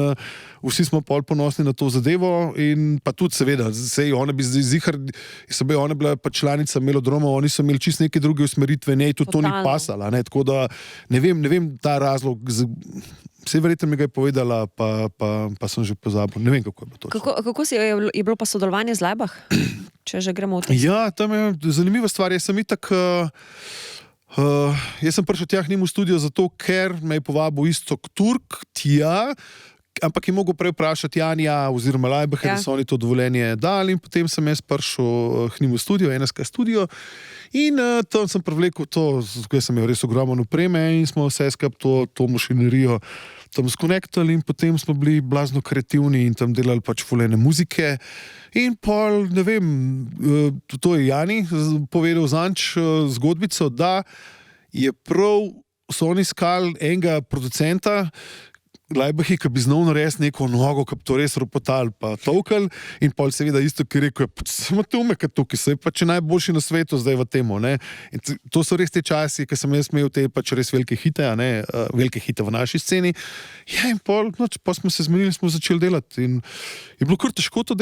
vsi smo pol ponosni na to zadevo in pa tudi seveda, sej ona bi zihar, ona bila pa članica Melodroma, oni so imeli čist neke druge usmeritve, ne, tudi to ni pasala, ne, tako da ne vem ta razlog, vse verjetno mi ga je povedala, pa sem že pozabil. Ne vem, kako je bilo to. Kako je bilo pa sodelovanje z Laibach? Če že gremo v to. Ja, tam je zanimiva stvar. Jaz sem prišel tja k njim v studio zato, ker me je povabil Iztok Turk tja, ampak je mogel prej vprašati Janja oziroma Laibach, da so oni to dovoljenje dali in potem sem jaz prišel k njim v studio, NSK studio in tam sem privlekel to, jaz sem imel res ogromno opreme in smo vse skupaj to mašinerijo tam skonektali in potem smo bili blazno kreativni in tam delali pač fulene muzike in pol, ne vem, to je Jani povedal zanč zgodbico, da je prav, so oni iskali enega producenta, Laibachi, ki bi znal narediti neko nogo, ki bi to res ropotal, pa tolkal in pol seveda isto, ki rekel, samo te umeka tukaj, se je pač najboljši na svetu zdaj v temu, ne. In to so res te časi, ki sem jaz imel te pač res velike hite, ne, velike hite v naši sceni. Ja, in pol, pa smo se zmenili, smo začeli delati in je bilo kar težko to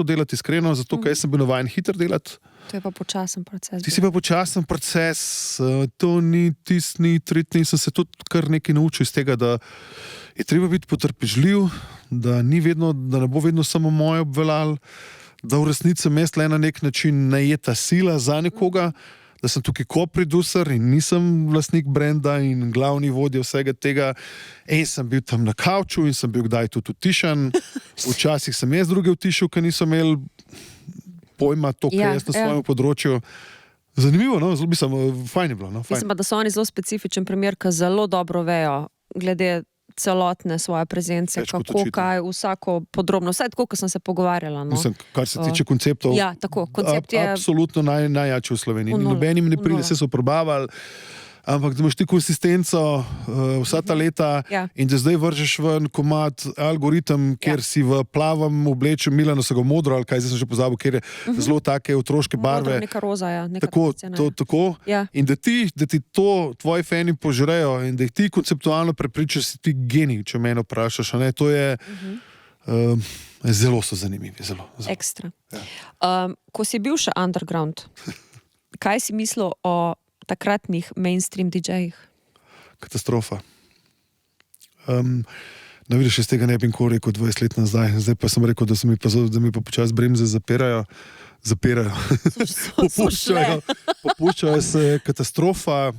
delati, iskreno, zato, ker jaz sem bil navajen hiter delati. To je pa počasen proces. Ti si pa počasen proces, to ni tretni, sem se tudi kar nekaj naučil iz tega, da je treba biti potrpežljiv, da ne bo vedno samo moje obvelal, da v resnici sem jaz le na nek način najeta sila za nekoga, da sem tukaj co-producer in nisem lastnik brenda in glavni vodja vsega tega. In sem bil tam na kavču in sem bil kdaj tudi utišan. Včasih sem jaz druge utišal, ker niso imeli pojma to, kaj jaz na svojem področju. Zanimivo, no? Fajn je bilo. No? Mislim pa, da so oni zelo specifičen primer, ki zelo dobro vejo glede celotne svoje prezence, kako, kaj, vsako podrobno, vsaj tako, ko sem se pogovarjala. No? Mislim, kar se tiče konceptov, ja, tako, koncept je absolutno najjači v Sloveniji. Nobenim ne pride, vse so probavali, ampak da imaš ti konsistenco vsa ta leta in da zdaj vržeš ven komad algoritem, kjer si v plavem oblečem Milana se ga modro, ali kaj, zdaj sem že pozabil, kjer je zelo take otroške barve. Modro, neka roza, ja. Tako. In da ti to tvoji fani požrejo in da jih ti konceptualno prepričaš, si ti genij, če mene vprašaš. Ne? To je zelo so zanimivi. Zelo. Ekstra. Ja. Ko si bil še underground, kaj si mislil o takratnih mainstream DJ-jih? Katastrofa. No, vidiš, iz tega ne bi nikoli rekel 20 let nazaj. Zdaj pa sem rekel, da mi pa počas bremze zapirajo. Popuščajo se. Katastrofa.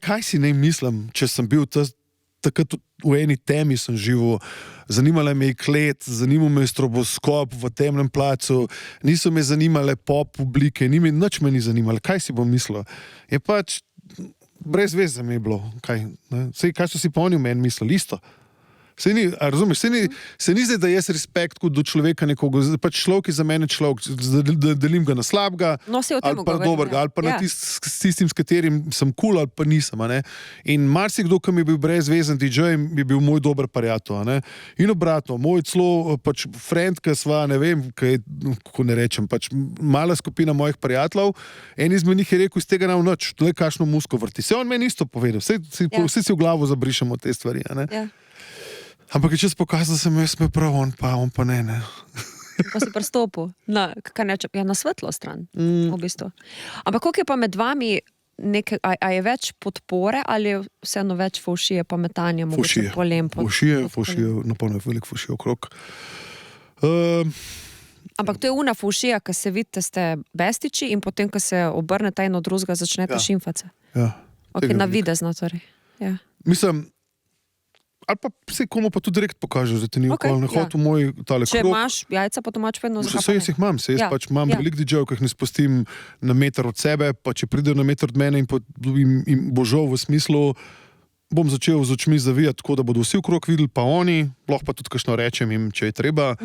Kaj si ne mislim, če sem bil takrat v eni temi sem živel, zanimala me je klet, zanimal me je stroboskop v temnem placu, niso me zanimale pop oblike, nič me ni zanimalo, kaj si bom mislil. Je pač brez veze mi je bilo, kaj so si pa oni v meni mislili, isto. Razumeš, se ni zdaj, da jaz respekt kot do človeka nekoga, pač človek je za mene človek, da delim ga na slabega, ali pa dobrega, ali pa na tistim, s katerim sem cool, ali pa nisem. In marsikdo, ki mi je bil brezvezen DJ, je bil moj dober prijatelj. In obratno, moj celo pač friend, ki sva, ne vem, kako ne rečem, pač mala skupina mojih prijateljev, en izmed njih je rekel, iz tega nam nič, tle kakšno musko vrti. Se on meni isto povedal, vsi si v glavo zabrišemo te stvari. Ampak je čas pokazal, da sem jaz me prav, on pa ne. Pa si pristopil na svetlo stran, v bistvu. Ampak koliko je pa med vami, a je več podpore ali je vseeno več fušije, pametanja, mogoče polem? Fušije, napolno je veliko fušije okrog. Ampak to je una fušija, ki se vidite, ste bestiči in potem, ko se obrnete eno drugega, začnete šimface. Ja. Navidezno torej. Ja. Mislim, ali pa vse komu pa tudi direkt pokažeš, da ti ni okoli ne hod v moj tale krog. Če imaš jajca, pa domač vedno zakapane. Vse jaz jih imam, pač imam veliko DJ-jev, ki jih ne spustim na meter od sebe, pa če pridejo na meter od mene in bo žal v smislu, bom začel z očmi zavijati, tako da bodo vsi okrog videli, pa oni, lahko pa tudi kakšno rečem jim, če je treba.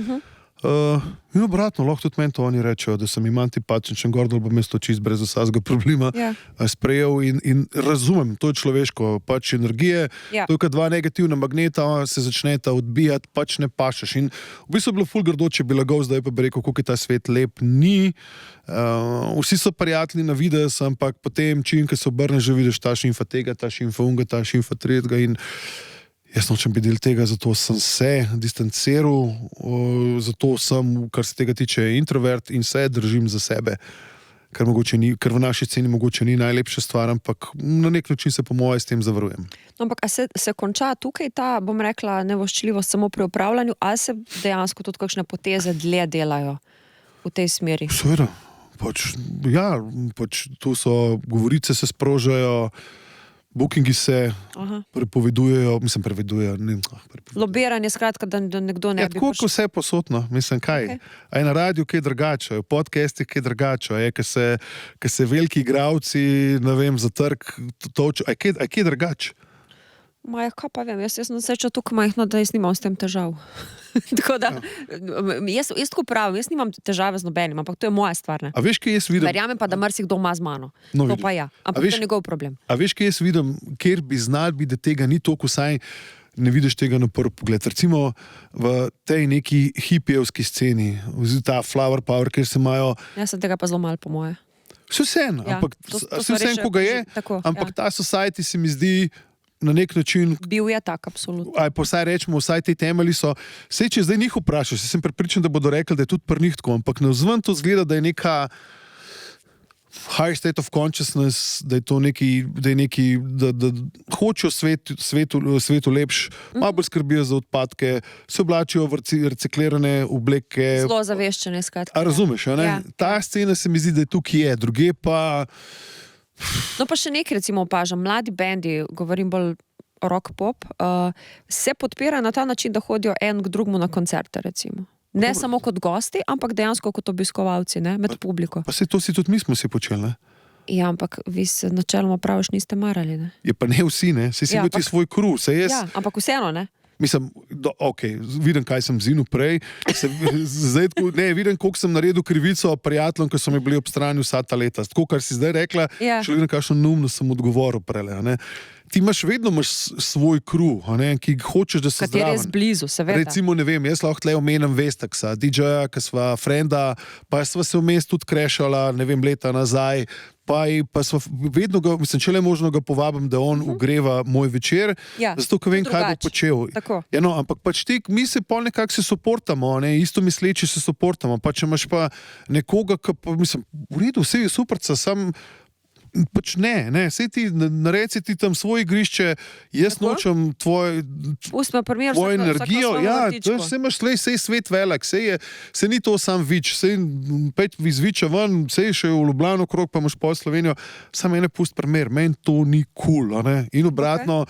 In obratno, lahko tudi meni to oni rečejo, da sem jim antipatičen, če gor dol bom jaz to čist brez vsakega problema sprejel in razumem, to je človeško, pač energije, to je kot dva negativna magneta, se začneta odbijati, pač ne pašeš. In v bistvu je bilo ful grdo, če bi lagal, zdaj pa bi rekel, koliko je ta svet lep, ni. Vsi so prijatelji na videz, ampak potem, čim, ko se obrneš, že vidiš ta šimfa tega, ta šimfa unga, ta šimfa tretjega in jaz nočem biti del tega, zato sem se distanciral, zato sem, kar se tega tiče, introvert in se držim za sebe, ker v naši sceni mogoče ni najlepša stvar, ampak na nek način se po moje s tem zavarujem. No, ampak se konča tukaj ta, bom rekla, nevoščljivost samo pri upravljanju, ali se dejansko tudi kakšne poteze dlje delajo v tej smeri? Seveda, pač tu so, govorice se sprožajo, bookingi se prepovedujejo. Lobiranje, skratka, da nekdo ne bi tako, ko vse posodno, mislim, kaj? Okay. A je na radiju kaj drugače, v podcastih kaj drugače, ko se veliki igravci, ne vem, za trg točijo, a je kaj drugače? Maja, kaj pa vem, jaz sem sreča tukaj majhno, da jaz nimam s tem težav. Tako da, jaz tako pravim, jaz nimam težave z nobenim, ampak to je moja stvar, ne? A veš, kaj jaz vidim? Verjamem pa, da marsikdo ima z mano. No, to pa ja, ampak to je njegov problem. A veš, kaj jaz vidim, kjer bi znal biti, da tega ni toliko, saj ne vidiš tega na prvi pogled. Recimo v tej neki hipijevski sceni, ta flower power, kjer se imajo... Jaz sem tega pa zelo malo, po moje. Vsem, ampak vsem, ko ga je, ampak ta society se mi zdi na nek način... Bil je tak, absolutno. Pa vsaj rečemo, vsaj te temelji so... Sej, če zdaj njih vprašaš, sem prepričan, da bodo rekli, da je tudi pri njih tako, ampak navzven to zgleda, da je neka high state of consciousness, da je to da hočejo svetu lepš, malo bolj skrbijo za odpadke, se oblačijo v reciklirane obleke. Zelo zaveščene, skratka. A razumeš, ne? Ja. Ta scena se mi zdi, da je tukaj je, druge pa... No pa še nekaj recimo opažam, mladi bendi, govorim bolj rock pop, se podpirajo na ta način, da hodijo en k drugmu na koncerte recimo. Ne samo kot gosti, ampak dejansko kot obiskovalci, ne, med publiko. Pa se to si tudi mi smo si počeli, ne? Ja, ampak vi se načeloma praviš niste marali, ne? Je pa ne vsi, ne? Se si bil ti svoj kruh, se jaz... Ja, ampak vseeno, ne? Mislim, vidim, kaj sem zinil prej. Vidim, koliko sem naredil krivico prijateljem, ki so mi bili ob strani vsa ta leta. Tako, kar si zdaj rekla, še vidim, kakšno neumno sem odgovoril prele. Ti vedno imaš svoj kruh, ki hočeš, da se zdraven. Kateri je z blizu, seveda. Recimo, ne vem, jaz lahko tle omenim Vestaksa, DJ-ja, ki sva frenda, pa sva se vmes tudi krešala, ne vem, leta nazaj, pa sva vedno ga, mislim, če le možno ga povabim, da on ugreva moj večer, zato, ker vem, kaj bo počel. Ja, no, ampak pač mi se pol nekako se soportamo, isto misleči se soportamo, pa če imaš pa nekoga, ki pa, mislim, v redu, vse je superca, sam pač ne, sej ti, naredi ti tam svoje igrišče, jaz nočem tvojo energijo, sej imaš sej svet velik, sej ni to sam Vič, sej pet iz Viča ven, sej še v Ljubljano krog, pa imaš pol Slovenijo, sam mene pust primer, meni to ni cool, in obratno,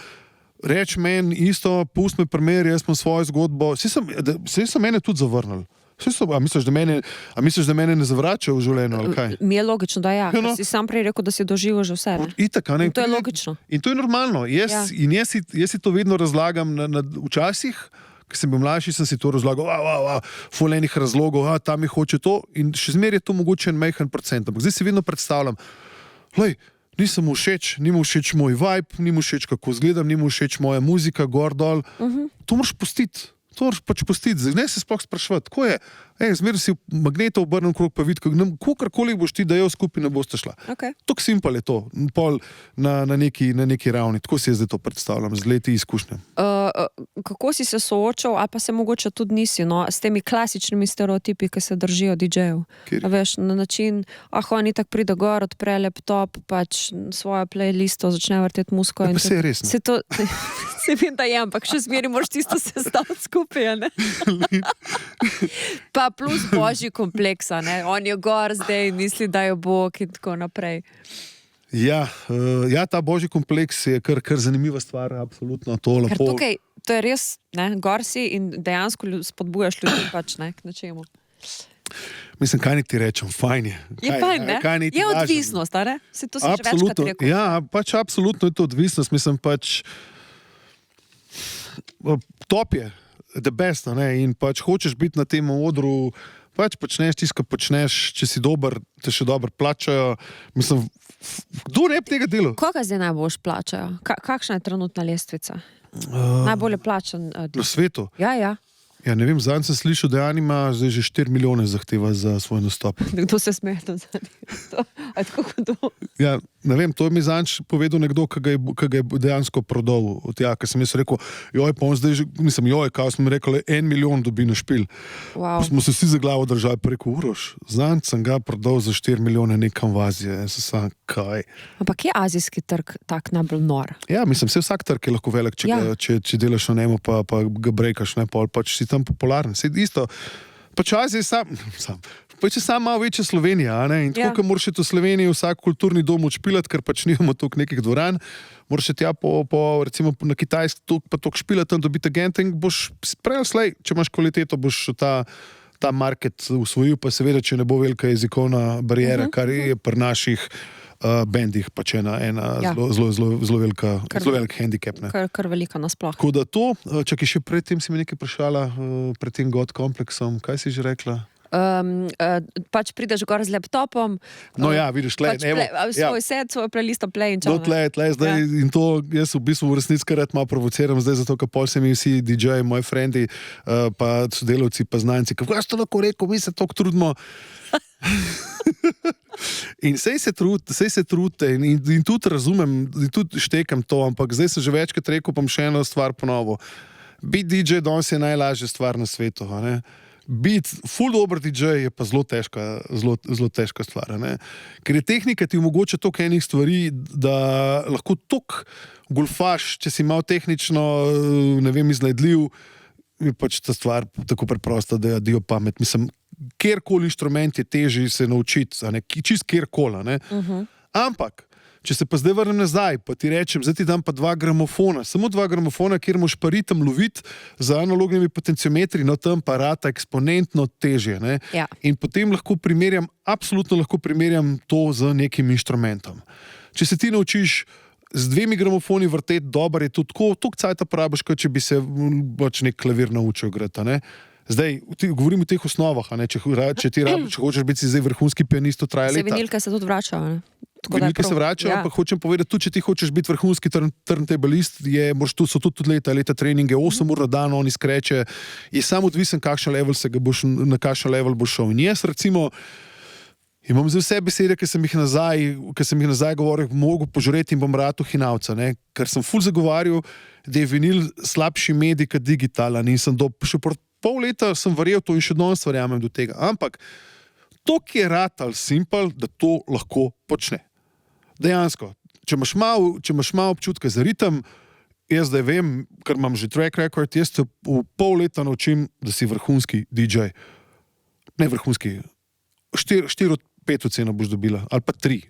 reč meni isto, pust me primer, jaz imam svojo zgodbo, sej so mene tudi zavrnili. A misliš, da mene ne zavračajo v življenju, ali kaj? Mi je logično, da ja. Si sam prej rekel, da si doživel že vse. Itak, in to je logično. In to je normalno. Jaz si to vedno razlagam včasih, ko sem bil mlajši, sem si to razlagal, ful enih razlogov, ta mi hoče to in še zmeraj je to mogoče en majhen procent. Ampak zdaj si vedno predstavljam, nisem mu všeč, ni mu všeč moj vibe, ni mu všeč, kako izgledam, ni mu všeč moja muzika, gor, dol. To moraš pustiti. To moraš pač pustiti, ne se sploh spraševati, tako je. Zmeraj si magnetov obrnem krog, pa vidi, kakorkoli boš ti dajal skupaj, ne boste šla. Tok simpel je to, pol na neki ravni, tako si jaz zdaj to predstavljam, z leti izkušnje. Kako si se soočal, ali pa se mogoče tudi nisi, s temi klasičnimi stereotipi, ki se držijo DJ-ev? Veš, na način, oni tak pride gor, odpre laptop, pač svojo playlisto, začne vrteti muziko. Pa se je resno. Se vem, da je, ampak še zmeraj moraš tisto sestaviti skupaj, ne? Pa plus božji kompleksa, ne? On je gor zdaj in misli, da je Bog in tako naprej. Ja, ta božji kompleks je kar zanimiva stvar, absolutno to lepo. Ker tukaj, to je res, ne, gor si in dejansko spodbujaš ljudi pač, ne, k nečemu. Mislim, kaj ni ti rečem, fajn je. Je fajn, ne? Je odvisnost, ne? Se to si že večkrat rekel. Ja, pač absolutno je to odvisnost, mislim pač top je. the best, ne? In pač hočeš biti na tem odru, pač počneš tisto, kar počneš, če si dober, te še dobro plačajo. Mislim, kdo ne bi tega delal? Koga zdaj najbolj plačajo? Kakšna je trenutna lestvica? Najbolje plačan. Na svetu. Ja. Ja, ne vem, zadnji sem slišal, da Anima zdaj že 4 milijone zahteva za svoj nastop. Kdo se smeje tam zadnji? Ja, ne vem, to je mi zadnjič povedal nekdo, ki ga je dejansko prodal. Ja, ker sem jaz rekel, pa on zdaj že, kao smo rekli, 1 milijon dobi na špil. Wow. Smo se vsi za glavo držali, pa rekel, Uroš, zadnjič sem ga prodal za 4 milijone nekam v Aziji. Jaz sem sam, kaj? Ampak je azijski trg tak najbolj nor? Ja, vsak trg je lahko velik, če delaš na njemu, pa ga brekaš, ne, pač si tam popularen. Sej isto, pač Azija pač je sam malo večja Slovenija, ne? In tako, ko moraš v Sloveniji vsak kulturni dom odšpilati, ker pač nimamo toliko nekih dvoran, moraš tja recimo na Kitajsk toliko špilati, tam dobiti agente in boš prej slej, če imaš kvaliteto, boš ta market usvojil, pa seveda, če ne bo velika jezikovna barijera, kar je pri naših bendih pač ena zelo velik handicap. Kar velika nasploh. Tako da to, čakaj, še predtem si mi nekaj vprašala, pred tem God kompleksom, kaj si že rekla? Pač prideš gor z laptopom. No ja, vidiš, svoj set, svoj playlist, play in čau. Zdaj, in to jaz v bistvu v resnici kar malo provociram, zdaj zato, ker pol se mi vsi DJ-ji, moji frendi, pa sodelavci, pa znanci, kako jaz to lahko rekel, mi se toliko trudimo. In sej se trudite in tudi razumem, in tudi štekam to, ampak zdaj sem že večkrat rekel, pa še eno stvar ponovo. Biti DJ danes je najlažja stvar na svetu. Biti full dober DJ je pa zelo težka stvar. Ker je tehnika ti omogoča toliko enih stvari, da lahko toliko golfaš, če si malo tehnično, ne vem, iznajdljiv, je pač ta stvar tako preprosta, da je dio pamet. Mislim, kjerkoli inštrument je težji se naučiti, čist kjerkoli. Ampak, če se pa zdaj vrnem nazaj, pa ti rečem, zdaj ti dam pa 2 gramofona, samo 2 gramofona, kjer moš pa ritem loviti z analognimi potenciometri, no tam pa rata eksponentno težje. Ja. In potem absolutno lahko primerjam to z nekim inštrumentom. Če se ti naučiš z 2 gramofoni vrteti dober, je to toliko cajta porabiš, kot če bi se pač nek klavir naučil igrati. Zdaj, govorim o teh osnovah, če hočeš biti zdaj vrhunski pianist, to traja leta. Se vinilke se tudi vračajo, Vinilke se vračajo, ampak hočem povedati, tudi če ti hočeš biti vrhunski turntablist, so tudi leta treninge, 8 ur na dan, oni skreče, je samo odvisen, na kakšen level boš šel. In jaz, recimo, imam za vse besede, ki sem jih nazaj govoril, mogo požreti in bom ratu hinavca, ker sem ful zagovarjal, da je vinil slabši medij kot digitalen in sem še pol leta sem verjel to in še danes verjamem do tega. Ampak to, ki je ratal simple, da to lahko počne. Dejansko, če imaš malo občutka za ritem, jaz zdaj vem, ker imam že track record, jaz te v pol leta naučim, da si vrhunski DJ. Ne vrhunski, 4 od 5 ocena boš dobila, ali pa 3.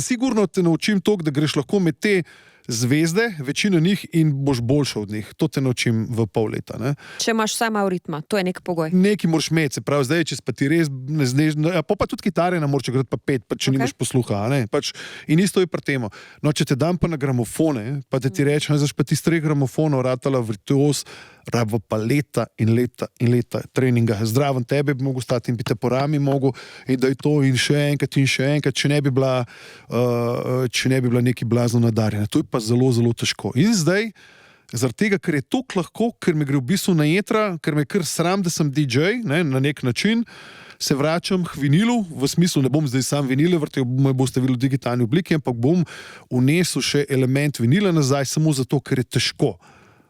Sigurno te naučim toliko, da greš lahko med te zvezde, večina njih in boš boljša od njih. To te naučim v pol leta. Če imaš vsaj malo ritma, to je nek pogoj. Nekaj moraš imeti, se pravi, zdaj, če pa ti res ne znaš, pa tudi kitare ne moreš igrati pa 5, pa če nimaš posluha. In isto je pri tem. No, če te dam pa na gramofone, pa te ti rečem, znaš pa ti s 3 gramofonov ratala virtuoz, rabo pa leta in leta treninga. Zdraven tebe bi mogel stati in bi te po rami mogel in da je to in še enkrat, če ne bi bila neki blazno nadarjena. To je pa zelo, zelo težko. In zdaj, zaradi tega, ker je toliko lahko, ker me gre v bistvu na jetra, ker me kar sram, da sem DJ, na nek način, se vračam k vinilu, v smislu, ne bom zdaj sam vinile vrtel, me boste videli v digitalni obliki, ampak bom vnesel še element vinila nazaj, samo zato, ker je težko.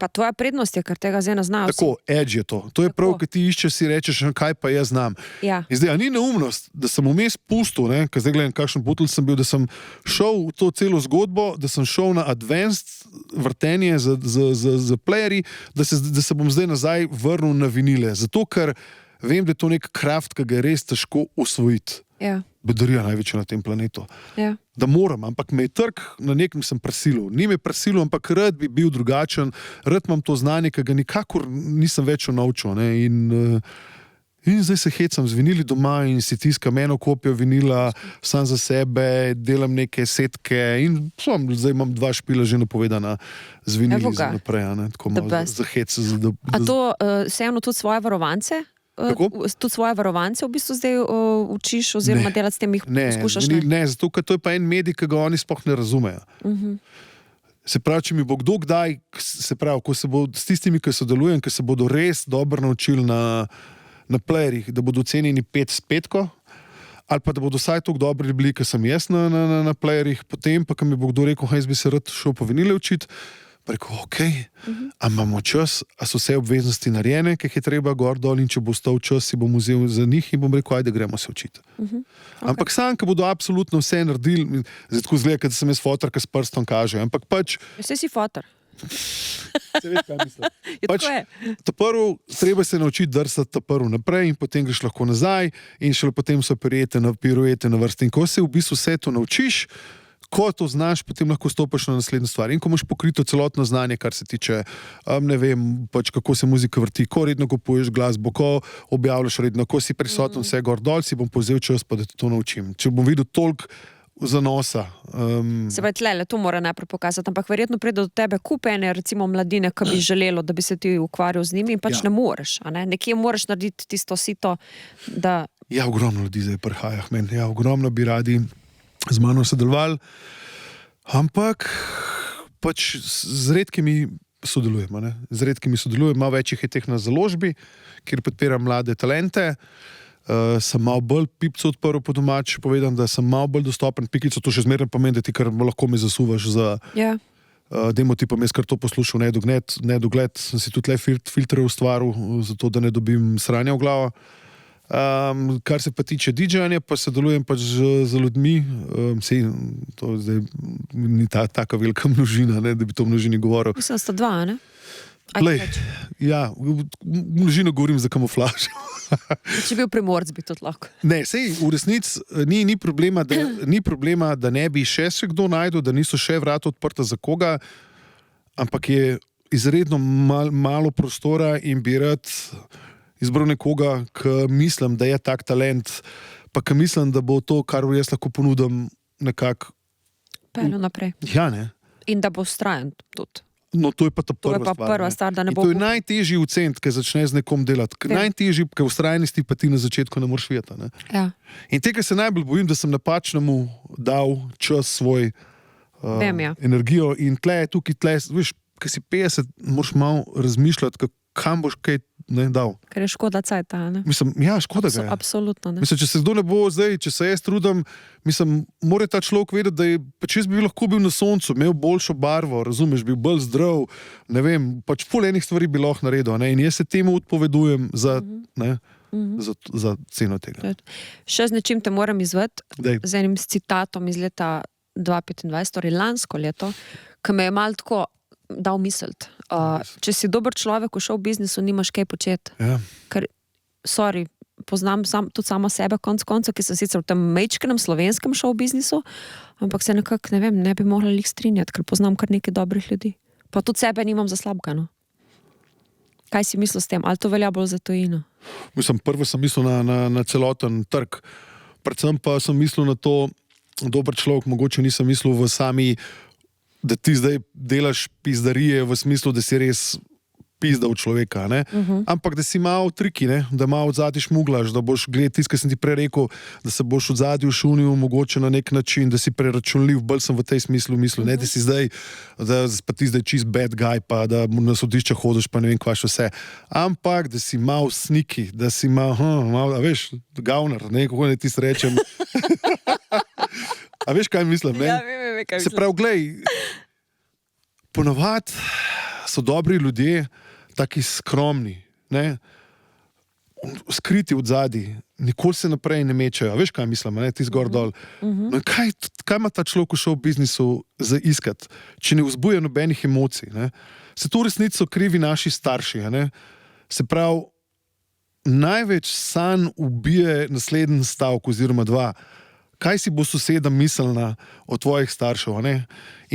Pa tvoja prednost je, ker tega zdaj ne znajo. Tako, edge je to. To je prav, ki ti iščeš, si rečeš, kaj pa jaz znam. Ja. In zdaj, a ni neumnost, da sem vmes pustil, ker zdaj gledam, kakšen butel sem bil, da sem šel v to celo zgodbo, da sem šel na advanced vrtenje z playerji, da se bom zdaj nazaj vrnil na vinile. Zato, ker vem, da je to nek kraft, ki ga je res težko usvojiti. Ja. Bedarija največja na tem planetu. Ja. Da moram, ampak me je trg na nekem sem prisilil. Ni me prisilil, ampak rad bi bil drugačen, rad imam to znanje, ki ga nikakor nisem več naučil. In In zdaj se hecam z vinili doma in si tiskam eno kopijo vinila, sam za sebe, delam neke setke in zdaj imam 2 špila že napovedana z vinili za naprej, tako malo za hec. A to vseeno tudi svoje varovance? Tudi svoje varovance v bistvu zdaj učiš oziroma delati s tem jih poskušaš? Ne, zato ker to je pa en medij, ki ga oni sploh ne razumejo. Se pravi, če mi bo kdo kdaj, se pravi, ko se bo s tistimi, ki sodelujem, ki se bodo res dobro naučili na playerjih, da bodo cenjeni 5 s 5, ali pa da bodo vsaj tako dobri bili, kot sem jaz na playerjih, potem pa, ko mi bo kdo rekel, jaz bi se rad šel po vinile učiti, pa rekel, ok, a imamo čas, a so vse obveznosti narejene, ki jih je treba gor dol in če bo stal čas, si bom vzel za njih in bom rekel, ajde, gremo se učiti. Ampak sam, ko bodo absolutno vse naredili, zdaj tako zgleda, da sem jaz fotor, ki s prstom kaže, ampak pač... Vse si fotor. Se veš, kaj mislim. Pač, prvo, treba se naučiti drsati prvo naprej in potem greš lahko nazaj in šele potem so piruete na vrsti. In ko se v bistvu vse to naučiš, ko to znaš, potem lahko stopiš na naslednjo stvar. In ko imaš pokrito celotno znanje, kar se tiče, ne vem, pač kako se muzika vrti, ko redno kupuješ glasbo, ko objavljaš redno, ko si prisoten vse gor dol, si bom povzel čas, pa da te to naučim. Če bom videl toliko zanosa. Se pravi, tlele, to mora najprej pokazati, ampak verjetno pride do tebe kupene, recimo mladine, ki bi želelo, da bi se ti ukvarjal z njimi in pač ne moreš. Nekje moraš narediti tisto sito, da... Ja, ogromno ljudi zdaj prihaja k meni. Ja, ogromno bi radi z mano sodelovali, ampak pač z redkimi sodelujemo. Z redkimi sodelujemo, malo več jih je teh na založbi, kjer podpiram mlade talente. Sem malo bolj pipco odprl po domač, povedam, da sem malo bolj dostopen pikico, to še zmerno pomeni, da ti kar lahko me zasuvaš za demo tipom, jaz kar to poslušal nedogled, sem si tudi le filtre ustvaril, zato da ne dobim sranja v glavo. Kar se pa tiče DJ-anja, pa sodelujem pač z ljudmi, to zdaj ni taka velika množina, da bi to množini govoril. Mislim, sta 2, ne? Ja, v množino govorim za kamuflaž. Če bil Primorc, bi tudi lahko. Ne, sej v resnici ni problema, da ne bi še kdo najdel, da niso še vrata odprta za koga, ampak je izredno malo prostora in bi rad izbral nekoga, ki mislim, da je tak talent, pa ki mislim, da bo to, kar jaz lahko ponudim, nekako... Peljo naprej. Ja, ne. In da bo vztrajen tudi. No, to je pa ta prva stvar, da ne bo... To je najtežji ucent, ki začne z nekom delati. Najtežji, ki v vztrajnosti pa ti na začetku ne moreš videti. Ja. In tega se najbolj bojim, da sem napačnemu dal čas svoj energijo in tukaj, veš, ki si 50, moraš malo razmišljati, kam boš kaj dal. Ker je škoda cajta, ne? Mislim, ja, škoda ga je. Absolutno, ne. Mislim, če se kdo ne bo zdaj, če se jaz trudim, mislim, mora ta človek vedeti, da je, pač jaz bi lahko bil na soncu, imel boljšo barvo, razumeš, bil bolj zdrav, ne vem, pač ful enih stvari bi lahko naredil, ne, in jaz se temu odpovedujem za ceno tega. Še z nečim te moram izvati, z enim citatom iz leta 2025, torej lansko leto, ki me je malo tako dal misliti. Če si dober človek v show biznisu, nimaš kaj početi. Ja. Ker, poznam tudi samo sebe konc konca, ki sem sicer v tem mečkenem slovenskem show biznisu, ampak se nekako, ne bi mogla jih strinjati, ker poznam kar nekaj dobrih ljudi. Pa tudi sebe nimam za slabka, no. Kaj si mislil s tem? Ali to velja bolj za tujino? Mislim, prvo sem mislil na celoten trg. Predvsem pa sem mislil na to, dober človek, mogoče nisem mislil v sami, da ti zdaj delaš pizdarije v smislu, da si res pizda v človeka, ne? Ampak da si malo triki, ne? Da malo odzadaj šmuglaš, da boš gledal tisto, kar sem ti prej rekel, da se boš odzadaj šunil mogoče na nek način, da si preračunljiv, bolj sem v tej smislu mislil, ne? Da si zdaj, pa ti zdaj čist bad guy, pa da na sodišče hodiš, pa ne vem kva še vse. Ampak da si malo sniki, da si malo, veš, gavner, ne? Kako ne ti se rečem. A veš, kaj mislim, ne? Ja, vem, kaj mislim. Se pravi, glej, ponavadi so dobri ljudje taki skromni, ne? Skriti od zadaj, nikoli se naprej ne mečejo. A veš, kaj mislim, ne? Ti zgor dol. No, kaj ima ta človek v show biznisu za iskati, če ne vzbuja nobenih emocij, ne? Se to v resnici so krivi naši starši, ne? Se pravi, največ sanj ubije naslednji stavek oziroma 2, kaj si bo soseda mislila o tvojih staršev. A ne?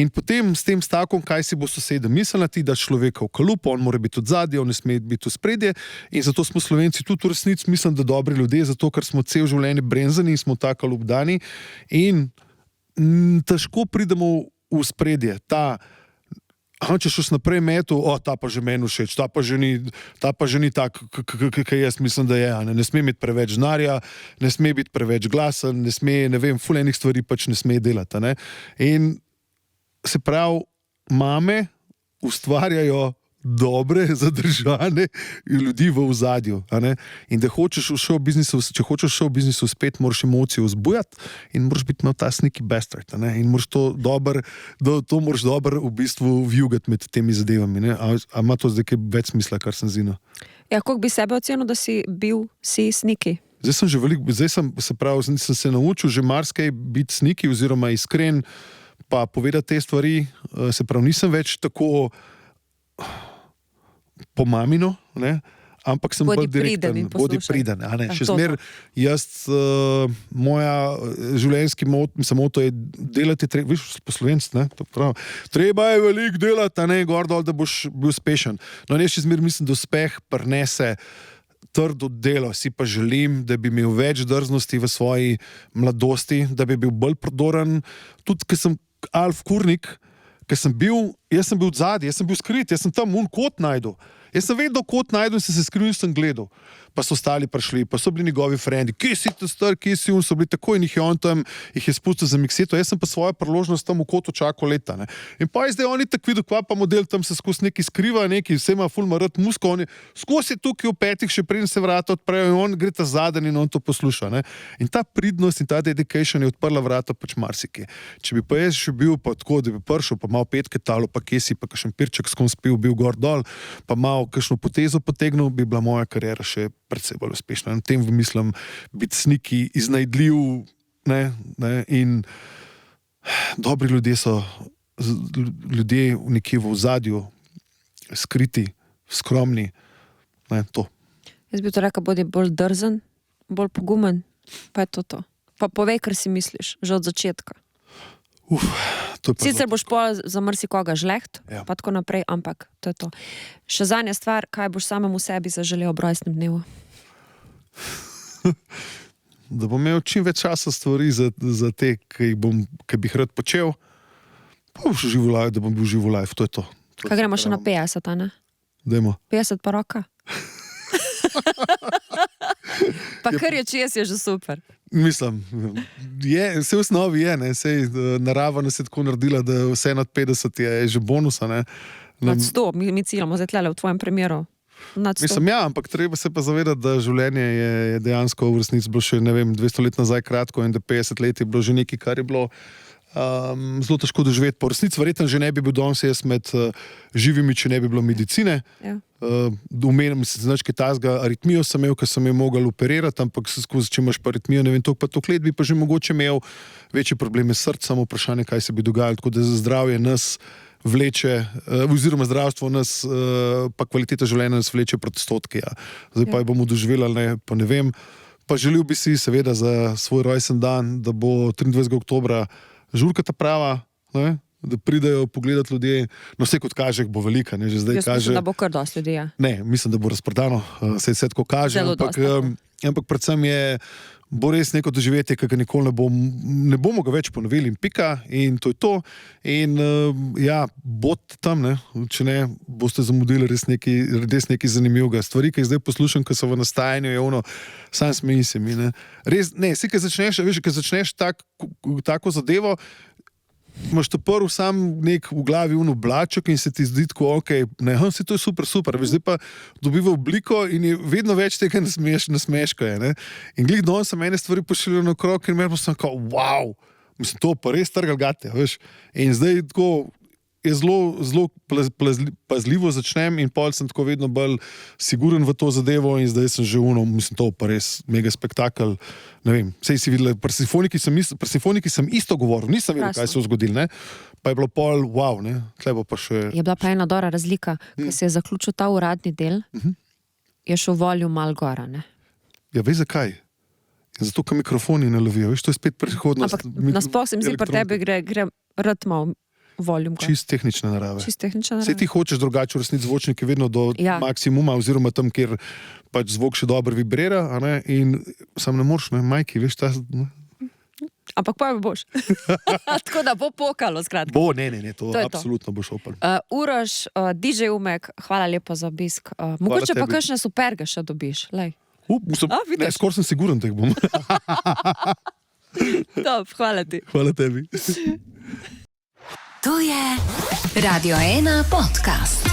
In potem s tem stavkom, kaj si bo soseda mislila, ti daš človeka v kalup, on mora biti od zadja, on ne sme biti v spredje. In zato smo Slovenci tudi v resnici, mislim, da dobri ljudje, zato ker smo cel življenje brenzani in smo tako kalup dani. In težko pridemo v spredje. Če šel naprej metu, ta pa že meni všeč, ta pa že ni tak, kaj jaz mislim, da je. Ne sme imeti preveč denarja, ne sme biti preveč glasen, ne sme, ne vem, ful enih stvari pač ne sme delati. Ne? In se pravi, mame ustvarjajo dobre, zadržane ljudi v ozadju. In da hočeš v showbiznisu, če hočeš v showbiznisu spet, moraš emocije vzbujati in moraš biti ta sneaky bastard. In moraš to moraš dobro v bistvu vjugati med temi zadevami. Ne? A ima to zdaj kaj več smisla, kar sem zina? Ja, koliko bi sebe ocenil, da si sneaky? Zdaj sem že veliko, sem se naučil že marsikaj biti sneaky oziroma iskren, pa povedati te stvari, se pravi, nisem več tako pomamino, ne? Ampak sem bolj direkten, bodi priden. Še zmer, moja življenjski moto je delati, viš, po slovenski, treba je veliko delati, gor dol, da boš bil uspešen. No, še zmer mislim, da uspeh prinese trdo delo, si pa želim, da bi imel več drznosti v svoji mladosti, da bi bil bolj prodoren, tudi, ker sem Alf Kurnik, jaz sem bil od zadaj, jaz sem bil skrit, jaz sem tam kot najdu. Jaz sem vedel, kot najdu in sem se skril in sem gledal. Pa so ostali prišli, pa so bili njegovi frendi, kje si ta star, kje si on, so bili tako in jih je on tam, jih je spustil za mikseto, jaz sem pa svojo priložnost tam v kotu čakal leta. Ne? In pa je zdaj oni tako videl, kva pa model tam se skozi neki skriva, neki, vse ima ful marat musko, oni skozi tukaj v petih, še preden se vrata odprejo in on gre ta zaden in on to posluša. Ne? In ta pridnost in ta dedication je odprla vrata pač marsike. Če bi pa jaz še bil pa tako, da bi prišel, pa malo petke talo, pa kje si, pa kakšen pirček s kom spil, bil gor dol, pa malo kakšno potezo potegnil, bi bila moja kariera še predvsej bolj uspešna. Na tem mislim biti sneaky, iznajdljiv, in dobri ljudje so ljudje nekje v ozadju, skriti, skromni. To. Jaz bi to rekel, bodi bolj drzen, bolj pogumen, pa je to. Pa povej, kar si misliš, že od začetka. Sicer boš za marsikoga žleht, pa tako naprej, ampak to je to. Še zadnja stvar, kaj boš samemu sebi zaželel ob rojstnem dnevu? Da bom imel čim več časa stvari za te, ki bi jih rad počel, pa boš živel life, da bom bil živel life, to je to. Kaj gremo še na 50, ne? Dajmo. 50 pa roka. Pa kar je čez, je že super. Mislim, vse v osnovi je, narava nas je tako naredila, da vse nad 50 je že bonus. Nad 100, mi ciljamo zdaj tlele v tvojem primeru. Mislim, ampak treba se pa zavedati, da življenje je dejansko v resnici bilo še, 200 let nazaj kratko in da 50 let je bilo že nekaj, kar je bilo zelo težko doživeti. Po resnici verjetno že ne bi bil danes jaz med živimi, če ne bi bilo medicine. Umenim se značke tazga, aritmijo sem imel, ker sem jo mogel operirati, ampak skozi, če imaš pa aritmijo, ne vem, toliko let bi pa že mogoče imel večje probleme s srcem, samo vprašanje, kaj se bi dogajalo, tako da za zdravje nas vleče, oziroma zdravstvo nas, pa kvaliteta življenja nas vleče proti 100. Zdaj pa jo bomo doživeli, pa ne vem. Pa želel bi si seveda za svoj rojsten dan, da bo 23. oktobra žurka ta prava, da pridejo pogledati ljudje. No, vse kot kaže, bo velika. Že zdaj jaz mislim, da bo kar dosti ljudi. Ne, mislim, da bo razprodano, se vse tako kaže. Ampak predvsem bo res neko doživetje, ki ga nikoli ne bomo ga več ponovili in pika in to je to. In bodite tam, če ne, boste zamudili res nekaj zanimivega. Stvari, ki jih zdaj poslušam, ki so v nastajanju, je ono, sam smeji se mi. Res, si, ki začneš tako zadevo, imaš to prvo sam nek v glavi oblaček in se ti zdi tako, se to je super, veš, zdaj pa dobiva obliko in je vedno več tega nasmeška. In glih danes sem ene stvari pošiljal na krog in meni pa sem kao, wow, mislim, to pa res trgal gate, veš. In zdaj tako je zelo pazljivo začnem in pol sem tako vedno bolj siguren v to zadevo in zdaj sem že mislim, to pa res mega spektakel. Ne vem, sej si videla, pri simfoniki sem isto govoril, nisem vedel, kaj se je zgodilo, pa je bilo pol, wow, tlebo pa še... Je bila pa ena dobra razlika, ko se je zaključil ta uradni del, je šel volju mal gora, Ja, veš zakaj? Zato, ker mikrofoni ne lovijo, veš, to je spet prihodnost. Ampak nasploh se mi zdi, pri tebi gre rad malo volum. Čist tehnične narave. Čist tehnična Saj narava. ti hočeš drugače v resnici zvočnike vedno do Ja. maksimuma, oziroma tam, kjer pač zvok še dobro vibrira, a ne, in sam ne moreš, ne, majki, veš, ta... Ampak pa mi boš. Tako da bo pokalo, skratka. Bo, ne, to To je to. absolutno bo šopal. Uroš, DJ Umek, hvala lepo za obisk. Mogoče pa tebi. kakšne superge še dobiš. Lej. Ne, skoraj sem siguren, da jih bom. Top, hvala ti. Hvala tebi. To je Radio 1 podcast.